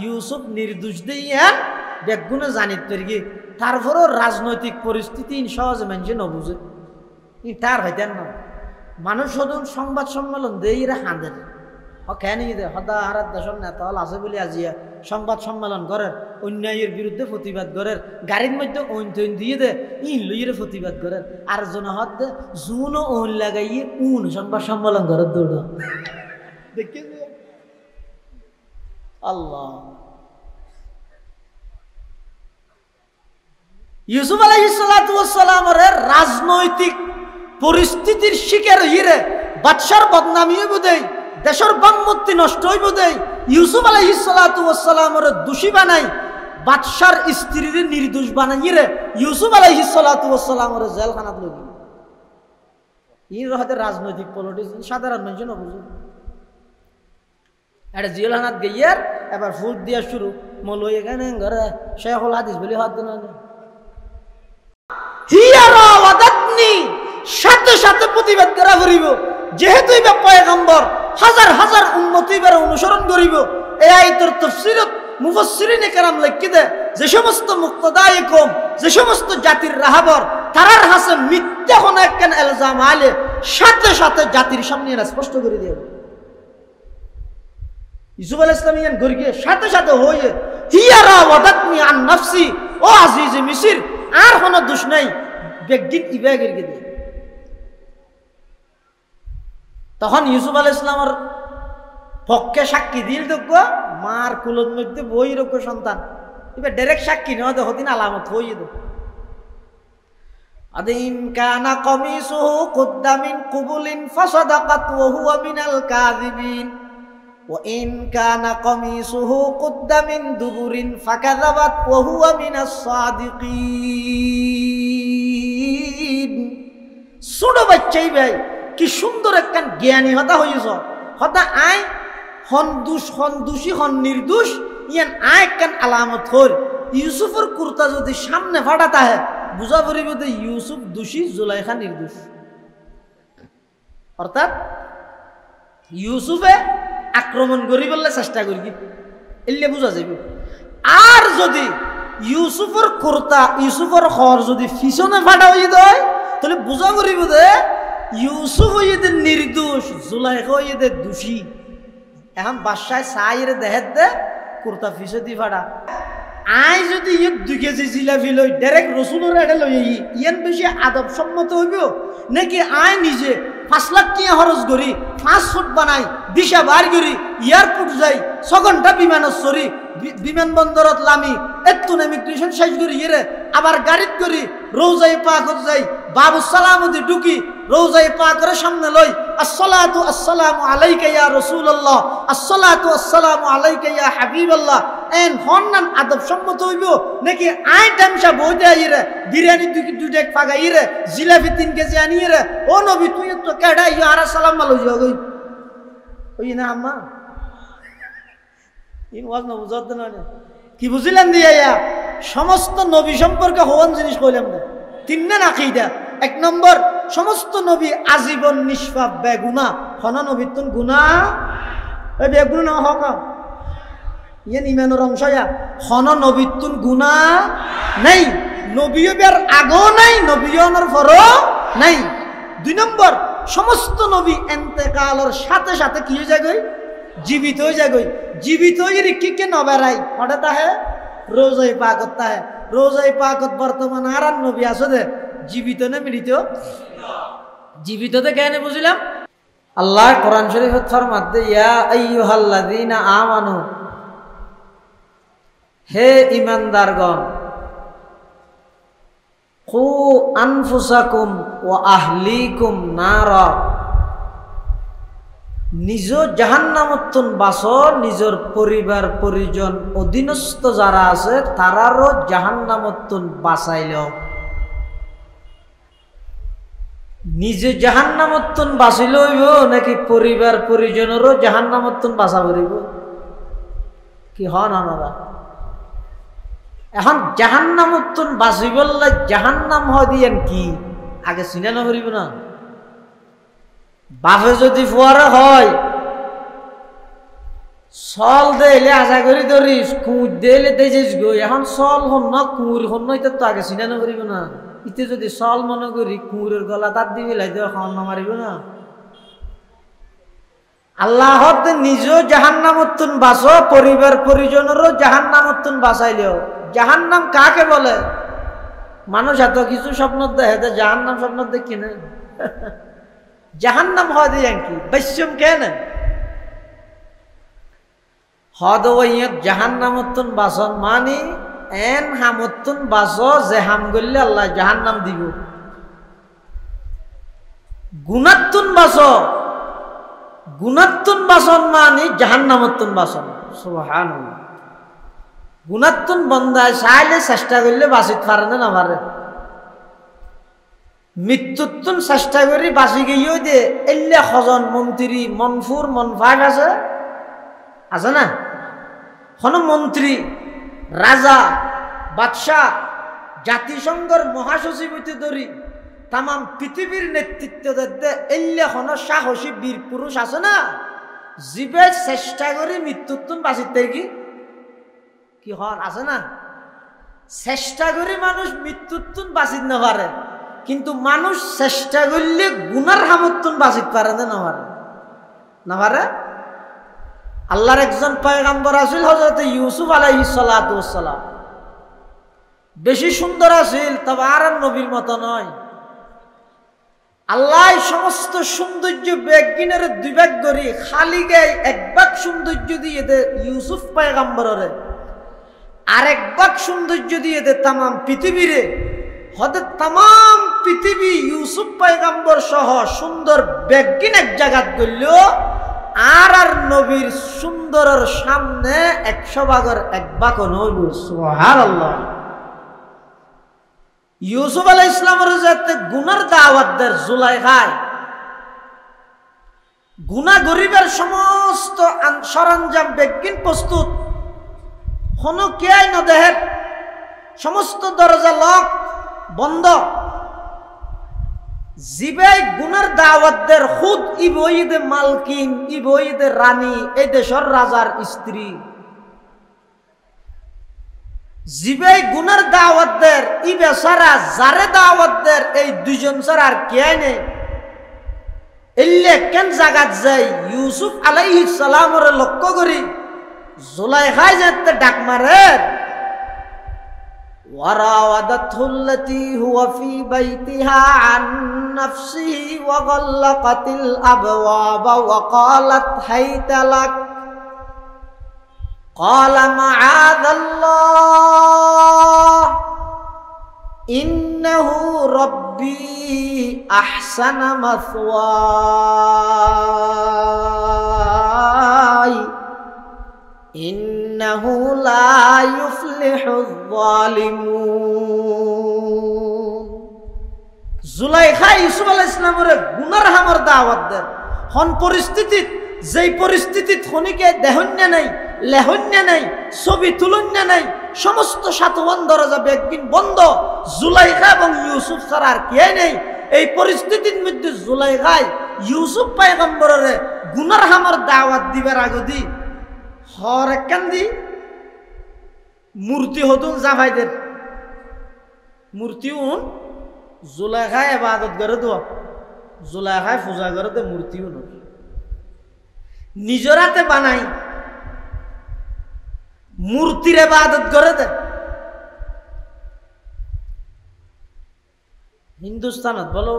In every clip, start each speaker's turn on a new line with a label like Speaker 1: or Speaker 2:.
Speaker 1: ইউসুফ নির্দোষ দিয়া বেগুনে জানিত পেরি তারপরও রাজনৈতিক পরিস্থিতি সহজে মানুষে নবুঝে তার হইতেন না মানুষ শুধু সংবাদ সম্মেলন দেই রে হাঁদের কেন দে সদা হারাত দেশের নেতা হল আছে বলে আজিয়া সংবাদ সম্মেলন করেন অন্যায়ের বিরুদ্ধে প্রতিবাদ করেন গাড়ির মধ্যে ওইন তৈন দিয়ে দে ইন লইয়ের প্রতিবাদ করেন আর জন হাত দে জুনও ওন লাগাইয়ে উন সংবাদ সম্মেলন করেন দৌড় দেখে আল্লাহ ইউসুফ আলাইহিস সালাতু ওয়াস সালামের রাজনৈতিক পরিস্থিতির শিকার হইরে বাদশার বদনামি হইব দেই দেশের বামমূর্তি নষ্ট হইব দেই ইউসুফ আলাইহিস সালাতু ওয়াস সালামের দোষী বানাই বাদশার স্ত্রীর নির্দোষ বানাইরে ইউসুফ আলাইহিস সালাতু ওয়াস সালামের জেলখানাত লগি ই রহতে রাজনৈতিক পলিটিক্স সাধারণ মানুষ না বুঝে এটা জেলখানাত গিয়ার এবার ফুট দিয়া শুরু মলই এখানে ঘরে শেখুল হাদিস বলি হাত না হিয়ারা ওয়াদাতনি সাথে সাথে প্রতিবাদ করা করিব যেহেতু ইবা পয়গম্বর হাজার হাজার উম্মতি ইবার অনুসরণ করিব এই আয়াতের তাফসীরত মুফাসসিরিনে কেরাম লিখি দে যে সমস্ত মুক্তদায়ে কওম যে সমস্ত জাতির রাহাবর তারার হাসে মিথ্যা কোন একখান ইলজাম আলে সাথে সাথে জাতির সামনে এরা স্পষ্ট করে দিয়ে ইউসুফ আলাইহিস সালাম ইয়ান গরি গিয়ে সাথে সাথে হয়ে হিয়ারা ওয়াদাতনি আন নাফসি ও আজিজ মিসর আর কোন দোষ নাই বেগদিন ইবাগের গিয়ে তখন ইউসুফ আলাইহিস সালামের পক্ষে সাক্ষী দিল দেখব মার কুলের মধ্যে বই রোগ সন্তান এবার ডাইরেক্ট সাক্ষী নেওয়া দেখো দিন আলামত হয়ে দে আদিম কানা কমিসুহু কুদ্দা মিন কুবুলিন ফাসাদাকাত ওয়া হুয়া মিনাল কাযিবিন ওয়া ইন কানা কমিসুহু কুদ্দা মিন দুবুরিন ফাকাযাবাত ওয়া হুয়া মিনাস সাদিকিন ছোট বাচ্চাই ভাই কি সুন্দর একখান জ্ঞানী হতা হইছ হতা আয় হন দোষী হন নির্দোষ ইয়ান আয় একখান আলামত হর ইউসুফের কুর্তা যদি সামনে ফাটাতা হে বুঝা পড়িব যে ইউসুফ দোষী জুলাইখা নির্দোষ অর্থাৎ ইউসুফে আক্রমণ করি বললে চেষ্টা করি এলে বুঝা যাবে আর যদি ইউসুফের কুর্তা ইউসুফের খর যদি পিছনে ফাটা হয়ে দেয় তাহলে বুঝা পড়িব যে ইউসুফ হইতে নির্দোষ জুলাইখা হইতে দোষী এখন বাদশায় সাইরে দেহের দে কুর্তা ফিসে দি ফাড়া আই যদি ইয়ে 2 কেজি জিলাপি লই ডাইরেক্ট রসুলের এডে লই ইয়ান বেশি আদব সম্মত হইব নাকি আই নিজে 5 লাখ টাকা খরচ করি 5 ফুট বানাই দিশা বার করি এয়ারপোর্ট যাই 6 ঘন্টা বিমানত চড়ি বিমানবন্দরত লামি এতুন ইমিগ্রেশন শেষ করি ইরে আবার গাড়িত করি রওজায়ে পাকত যাই বাবু সালামতি ঢুকি রওজায়ে পাকের সামনে লই আসসালাতু আসসালামু আলাইকা ইয়া রাসূলুল্লাহ আসসালাতু আসসালামু আলাইকা ইয়া হাবিবাল্লাহ এন হন্নান আদব সম্মত হইব নাকি আই টামসা বইতে আইরে বিরিয়ানি দুইটা ফাগাইরে জিলাপি 3 কেজি আনিরে ও নবী তুই তো কেডা ইয়া আর সালাম মালো জগই ওই না আম্মা ইন ওয়াজ না বুঝাতে না কি বুঝিলেন দিয়া সমস্ত নবী সম্পর্কে হওয়ান জিনিস কইলাম না 3 না আকীদা 1 নম্বর সমস্ত নবী আজীবন নিষ্পাপ বেগুনাহ হন নবীর তুন গুনাহ এই বেগুনাহ হক ইয়ান ইমানের অংশয়া হন নবীর তুন গুনাহ নাই নবীও বের আগো নাই নবীওনের পরও নাই 2 নম্বর সমস্ত নবী ইন্তেকালের সাথে সাথে কি হয়ে যায় গই জীবিত হয়ে যায় গই জীবিত হয়ে কি কে নবেরাই হঠাৎ আহে রোজায়ে পাকত আহে রোজায়ে পাকত বর্তমান আর নবী আছে দে জীবিত না মৃত জীবিততে কেন বুঝলাম আল্লাহ কোরআন শরীফে ফরমাতে ইয়া আইয়ুহাল্লাযীনা আমানু হে ঈমানদারগণ কু আনফুসাকুম ওয়া আহলিকুম নারা নিজ জাহান্নামতন বাঁচো নিজের পরিবার পরিজন অধীনস্থ যারা আছে তারারও জাহান্নামতন বাঁচাইলেও নিজে জাহান্নামতন বাঁচিল হইব নাকি পরিবার পরিজনেরও জাহান্নামতন বাঁচা করিব কি হন আনারা এখন জাহান্নামতন বাঁচি বললে জাহান্নাম হদিয়েন কি আগে চিনা না করিব না বাপে যদি ফুয়ারে হয় সল দেলে আশা করি ধরিস কুঁড় দেলে দেছিস গো এখন সল হন না কুঁড় হন না এটা তো আগে চিনানো করিব না ইতে যদি সল মনে করি কুঁড়ের গলা তার দিবি লাই দেওয়া খাওয়ান না মারিব না আল্লাহ নিজেও জাহান্নামতুন বাঁচো পরিবার পরিজনেরও জাহান্নামতুন বাঁচাইলেও জাহান্নাম কাকে বলে মানুষ এত কিছু স্বপ্ন দেখে জাহান্নাম স্বপ্ন দেখি না জাহান্নাম হয় দিয়ে কি বৈশ্যম কেন হদ জাহান্নামতুন বাসন মানে এন হামতুন বাস যে হাম করলে আল্লাহ জাহান্নাম দিব গুণাত্তুন বাস গুণাত্তুন বাসন মানে জাহান্নামতুন বাসন সুবহানাল্লাহ গুণাত্তুন বন্দায় চাইলে চেষ্টা করলে বাঁচিত পারে না পারে মৃত্যুত্তুন চেষ্টা করি বাঁচি গিয়েও দে এলে সজন মন্ত্রী মনফুর মনফাক আছে না কোন মন্ত্রী রাজা বাদশাহ জাতিসংঘের মহাসচিব হইতে ধরি তাম পৃথিবীর নেতৃত্ব দিতে এলে কোন সাহসী বীর পুরুষ আছে না জীবে চেষ্টা করি মৃত্যুত্তুন বাঁচিতে কি হন আছে না চেষ্টা করি মানুষ মৃত্যুত্তুন বাঁচিত না পারে কিন্তু মানুষ চেষ্টা করলে গুনার হামতুন বাঁচিত পারে না পারে না পারে আল্লাহর একজন পয়গম্বর আছিল হযরত ইউসুফ আলাইহিস সালাতু ওয়াস সালাম বেশি সুন্দর আছিল তবে আর নবীর মতো নয় আল্লাহ সমস্ত সৌন্দর্য বেগিনের দুই ভাগ করি খালি গায়ে এক ভাগ সৌন্দর্য দিয়ে দে ইউসুফ পয়গম্বরের আরেক ভাগ সৌন্দর্য দিয়ে দে তাম পৃথিবীরে হতে তাম পৃথিবী ইউসুফ পয়গম্বর সহ সুন্দর বেগিন এক জায়গাত করলেও আর নবীর সুন্দরের সামনে 100 ভাগের এক ভাগ নইব সুবহানাল্লাহ ইউসুফ আলাইহিস সালামের যাতে গুনার দাওয়াত দেয় জুলাইখায় গুনাহ গরিবের সমস্ত সরঞ্জাম বেগিন প্রস্তুত কোনো কেই না দেহের সমস্ত দরজা লক বন্ধ জিবে গুনার দাওয়াতদের খুদ ইবইদে মালকিন ইবইদে রানী এই দেশের রাজার স্ত্রী জিবে গুনার দাওয়াতদের ই বেচারা যারে দাওয়াতদের এই দুইজন ছাড়া আর কে নেই এলে কেন জায়গাত যাই ইউসুফ আলাইহিস সালামের লক্ষ্য করি জুলাইখায় যেতে ডাক মারে وراودته التي هو في بيتها عن نفسه وغلقت الأبواب وقالت هيت لك قال معاذ الله إنه ربي أحسن مثواي ইন্নাহু লা ইউফলিহুয যালিমুন জুলাইখা ইউসুফ আলাইহিস সালামের গুনার হামর দাওয়াত দেন হন পরিস্থিতি যেই পরিস্থিতিত খনিকে দেহন্য নাই লেহন্য নাই ছবি তুলন্য নাই সমস্ত সাতওয়ান দরজা বেগিন বন্ধ জুলাইখা এবং ইউসুফ ছাড়া আর কে নেই এই পরিস্থিতির মধ্যে জুলাইখায় ইউসুফ পয়গম্বরের গুনার হামর দাওয়াত দিবার আগদি হর কান্দি মূর্তি হতুন জামাইদের মূর্তি উন জুলাইখায় ইবাদত করে তো জুলাইখায় পূজা করে তো মূর্তি উন নিজের হাতে বানাই মূর্তির ইবাদত করে দে হিন্দুস্তানত বলো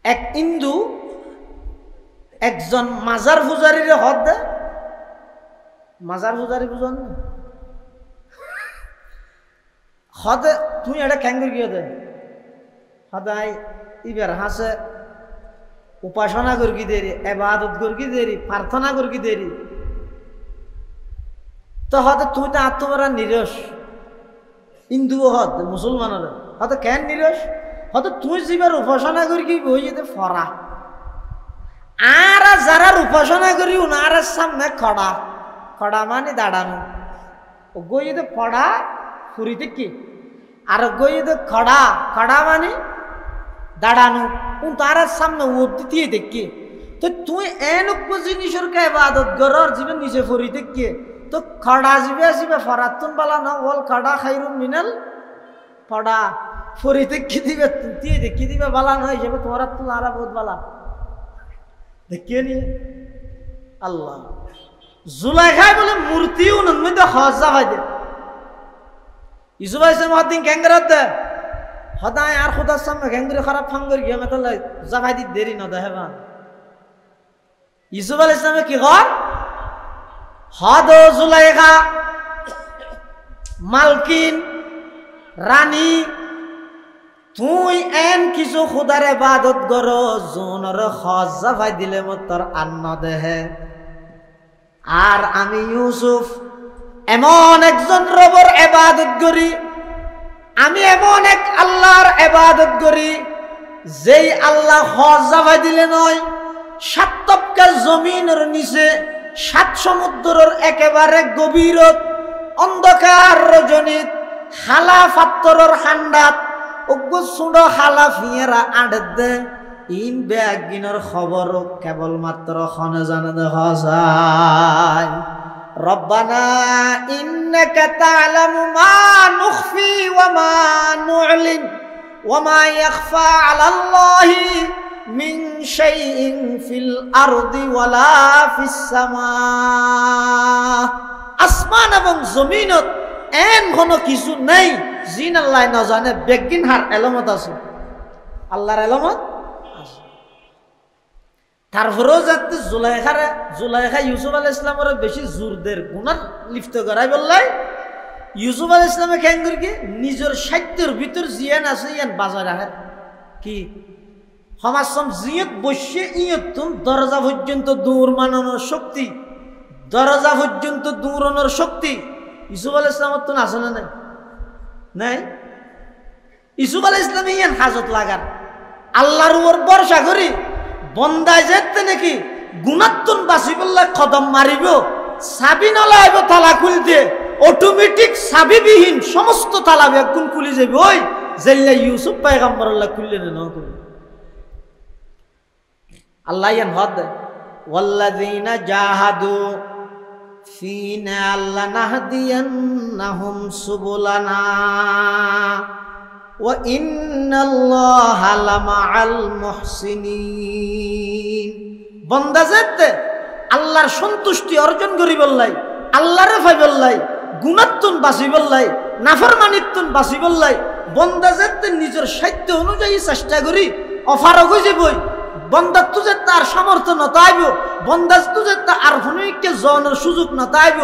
Speaker 1: এক হিন্দু একজন মাজার পূজারীর হদ দে মাজার পূজারী বুঝন হদে তুই এটা ক্যাঙ্গুর গিয়ে দে সদায় ইবার হাসে উপাসনা করকি দেরি এবাদত করকি দেরি প্রার্থনা করকি দেরি তো হতে তুই তো আত্মরা নিরস হিন্দুও হদ মুসলমানের হতে কেন নিরস হতে তুই যেবার উপাসনা করকি বই যেতে ফরা আর যারা উপাসনা করি উনার সামনে খড়া খড়া মানে দাঁড়ানো ও গইতে পড়া ফুরিতে কি আর গইতে খড়া খড়া মানে দাঁড়ানো তার সামনে উঠতে দেখি তো তুই এনক জিনিসের কে ইবাদত করার জীবন নিচে ফরিতে কে তো খড়া জিবে আসিবে ফরাতুন বালা না ওল খড়া খাইরুম মিনাল ফড়া ফরিতে কি দিবে তুই দেখি দিবে বালা নয় হিসেবে তোমার তুল আরা বহুত বালা দেখিয়ে নি আল্লাহ জুলাইখায় বলে মূর্তি উন্মুক্ত হজা হয় দে ইসুফ আলাইহিস মহাদিন গ্যাঙ্গরাত দে হদায় আর খুদার সামনে গ্যাঙ্গরি খারাপ ফাঙ্গর গিয়ে মেতাল জাভাই দি দেরি না দেহেবা ইসুফ আলাইহিস সালামে কি কর হদ জুলাইখা মালকিন রানী তুই এন কিছু খুদার ইবাদত করো জোনর হজ জাভাই দিলে মতর আন্ন দেহে আর আমি ইউসুফ এমন একজন রবের ইবাদত করি আমি এমন এক আল্লাহর ইবাদত করি যেই আল্লাহ হজ জাভাই দিলে নয় সাত তবকা জমিনের নিচে সাত সমুদ্রের একেবারে গভীরত অন্ধকার রজনীত খালা ফাত্তরের খান্ডাত ওগো সুড়ো খালা ফিয়েরা আড়ে দে ইন বেগিনের খবর কেবলমাত্র খনে জানে দেখা যায় রব্বানা ইন্নাকা তা'লামু মা নুখফি ওয়া মা নু'লিন ওয়া মা ইয়াখফা 'আলাল্লাহি মিন শাইইন ফিল আরদি ওয়ালা ফিস সামা আসমান এবং জমিনত এন কোনো কিছু নাই জিন আল্লাহ না জানে বেগিন হার এলমত আছে আল্লাহর এলমত আছে তারপরেও যাতে জুলাইখা ইউসুফ আলাইহিস সালামের বেশি জোরদের গুনাহ লিপ্ত করাই বললাই ইউসুফ আলাইহিস সালামে কেন করি কি নিজের সাহিত্যের ভিতর জিয়ান আছে ইয়ান বাজার রাখে কি সমাজসম জিয়ত বসে ইয়তুম দরজা পর্যন্ত দূর মানানোর শক্তি দরজা পর্যন্ত দূরানোর শক্তি ইউসুফ আলাইহিস সালামের তো আছে না নাই নাই ইউসুফ আলাইহিস সালাম ইয়ান হাজত লাগার আল্লাহর উপর ভরসা করি বন্দায় যেতে নাকি গুণাত্তন বাসি বললে কদম মারিব চাবি নলাইব তালা খুলতে অটোমেটিক চাবিবিহীন সমস্ত তালা বেগুন খুলি যাবে ওই জেল্লা ইউসুফ পয়গম্বর আল্লাহ খুললে না আল্লাহ ইয়ান হদ ওয়াল্লাযীনা জাহাদু ফিনা লানাহদিয়ান্নাহুম সুবুলানা ওয়া ইন্নাল্লাহা লামাআল মুহসিনিন বান্দা যেতে আল্লাহর সন্তুষ্টি অর্জন করি বললাই আল্লাহরে পাই বললাই গুণাত্তন বাসি বললাই নাফরমানিত্তন বাসি বললাই বান্দা যেতে নিজের সাধ্য অনুযায়ী চেষ্টা করি অফারক হয়ে যাবই বন্দার তুজে তার সামর্থ্য নতাইব বন্দার তুজে আর হনুকে জনের সুযোগ নতাইব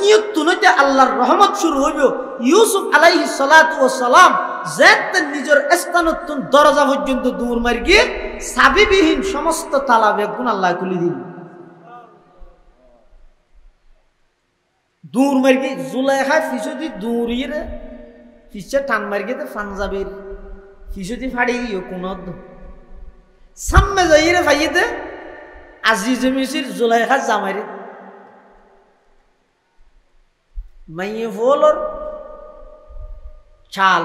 Speaker 1: ইয়তুনতে আল্লাহর রহমত শুরু হইব ইউসুফ আলাইহিস সালাতু ওয়াস সালাম যেতে নিজের স্থানতুন দরজা পর্যন্ত দূর মারি গিয়ে চাবিবিহীন সমস্ত তালা বেগুন আল্লাহ খুলে দিল দূর মারি গিয়ে জুলাইখা ফিসদি দূরিয়ে ফিসে টান মারি গিয়ে পাঞ্জাবের ফিসদি ফাড়ি গিয়ে কোন সামনে যাইরে ভাইয়েতে আজিজ মিসির জুলাইখা জামাইরে মাইয়ে ফলর চাল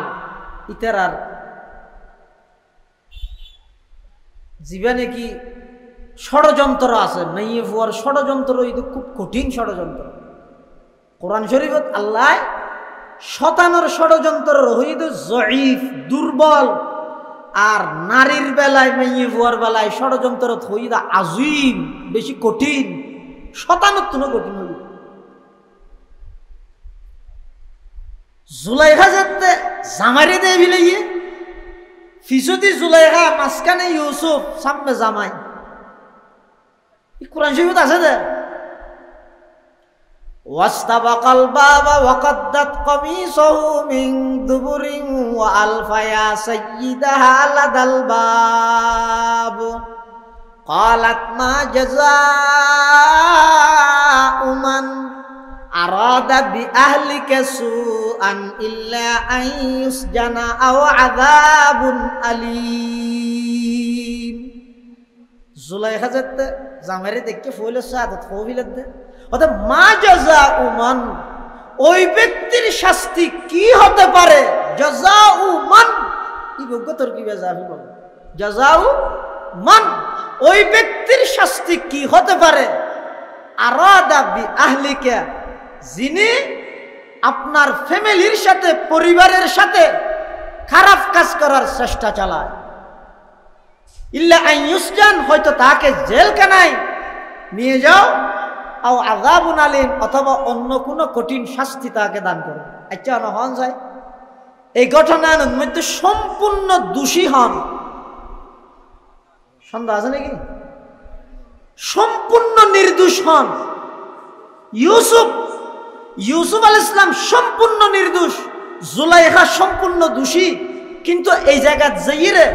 Speaker 1: ইতারার জীবনে কি ষড়যন্ত্র আছে মাইয়ে ফুয়ার ষড়যন্ত্র এটা খুব কঠিন ষড়যন্ত্র কোরআন শরীফত আল্লাহ শতানোর ষড়যন্ত্র হইত জয়ীফ দুর্বল আর নারীর বেলায় মাইয়ে ফুয়ার বেলায় ষড়যন্ত্র হইদা আজিম বেশি কঠিন শতানোর তুনো কঠিন হইল জুলাইখা যাতে জামাইরে দেয় ভিলাইয়ে ফিসদি জুলাইখা মাঝখানে ইউসুফ সামনে জামাই কোরআন শরীফত আছে দে ওয়াস্তাবাকাল বাবা ওয়াকাদ্দাত কামিসাহু মিন দুবুরিন ওয়া আলফায়া সাইয়্যিদাহা লাদাল বাব ক্বালাত মা জাযাউ মান আরাদা বিআহলিকা সুআন ইল্লা আন ইউসজানা আও আযাবুন আলীম জুলাইখা যাতে জামাইরে দেখকে ফইলে সাদত ফবিলত দে অর্থাৎ মা জাযাউ মান ওই ব্যক্তির শাস্তি কি হতে পারে জাযাউ মান কি বগতর কি বেজাবি বল জাযাউ মান ওই ব্যক্তির শাস্তি কি হতে পারে? আরাদা বি আহলিকা, যিনি আপনার ফ্যামিলির সাথে, পরিবারের সাথে খারাপ কাজ করার চেষ্টা চালায়। ইল্লা আন ইউসজান, হয়তো তাকে জেলখানায় নিয়ে যাও, আও আযাবুন আলীম, অথবা অন্য কোনো কঠিন শাস্তি তাকে দান করো। আচ্ছা না হন যায় এই ঘটনার মধ্যে সম্পূর্ণ দোষী হন, সন্দেহ আছে নাকি? সম্পূর্ণ নির্দোষ হন। ইউসুফ আলাইহিস সালাম সম্পূর্ণ নির্দোষ, জুলাইখা সম্পূর্ণ দোষী। কিন্তু এই জায়গায় যাইরে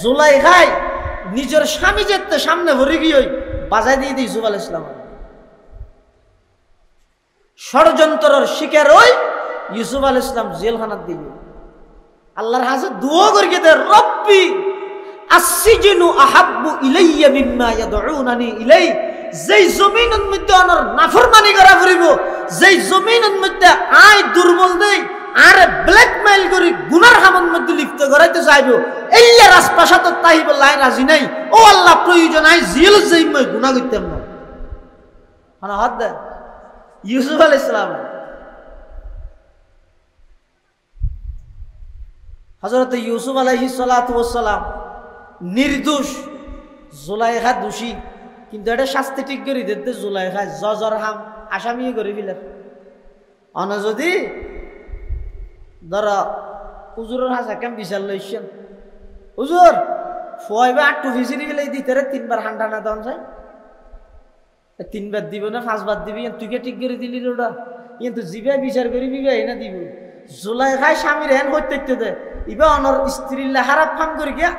Speaker 1: জুলাইখায় নিজের স্বামী যেতে সামনে ভরে গিয়ে বাজাই দিয়ে দিই ইউসুফ আলাইহিস সালাম। ষড়যন্ত্রের শিকার ওই ইউসুফ আলাইহিস সালাম জেলখানাত দিল। আল্লাহর হাতে দুয়া করিয়ে দে, রব্বি আসসিজনু আহাব্বু ইলাইয়া মিম্মা ইয়াদউনানি ইলাই। যেই জমিনের মধ্যে আমার নাফরমানি করা করিব, যেই জমিনের মধ্যে আয় দুর্বল দেই আর ব্ল্যাকমেইল করি গুনার হামন মধ্যে লিপ্ত করাইতে চাইব, এইয়া রাজপ্রাসাদ তাইব লাই রাজি নাই। ও আল্লাহ, প্রয়োজন আই জেল যাই মই গুনাহ করতাম না। মানে হাত দে ইউসুফ আলাইহিস সালাম। হযরত ইউসুফ আলাইহিস সালাতু ওয়াস সালাম নির্দোষ, জুলাইখা দোষী। কিন্তু এটা শাস্তি ঠিক করে দিতে জুলাইখা জজর হাম আসামি করে ফেলে। অন যদি ধর হুজুরের হাসা কেম বিচার লইছেন, হুজুর ফুয়াইবা 8 ফিসিরি ফেলে দিতে 3 বার হান্ডা না দাম চাই, 3 বার দিব না 5 বার দিবি, তুই কে ঠিক করে দিলি ওটা? কিন্তু জিবে বিচার করি বিবে না দিব। জুলাইখায় স্বামীর হেন হইতে দে, ইবা অনর স্ত্রীর খারাপ ফাম করি গিয়ে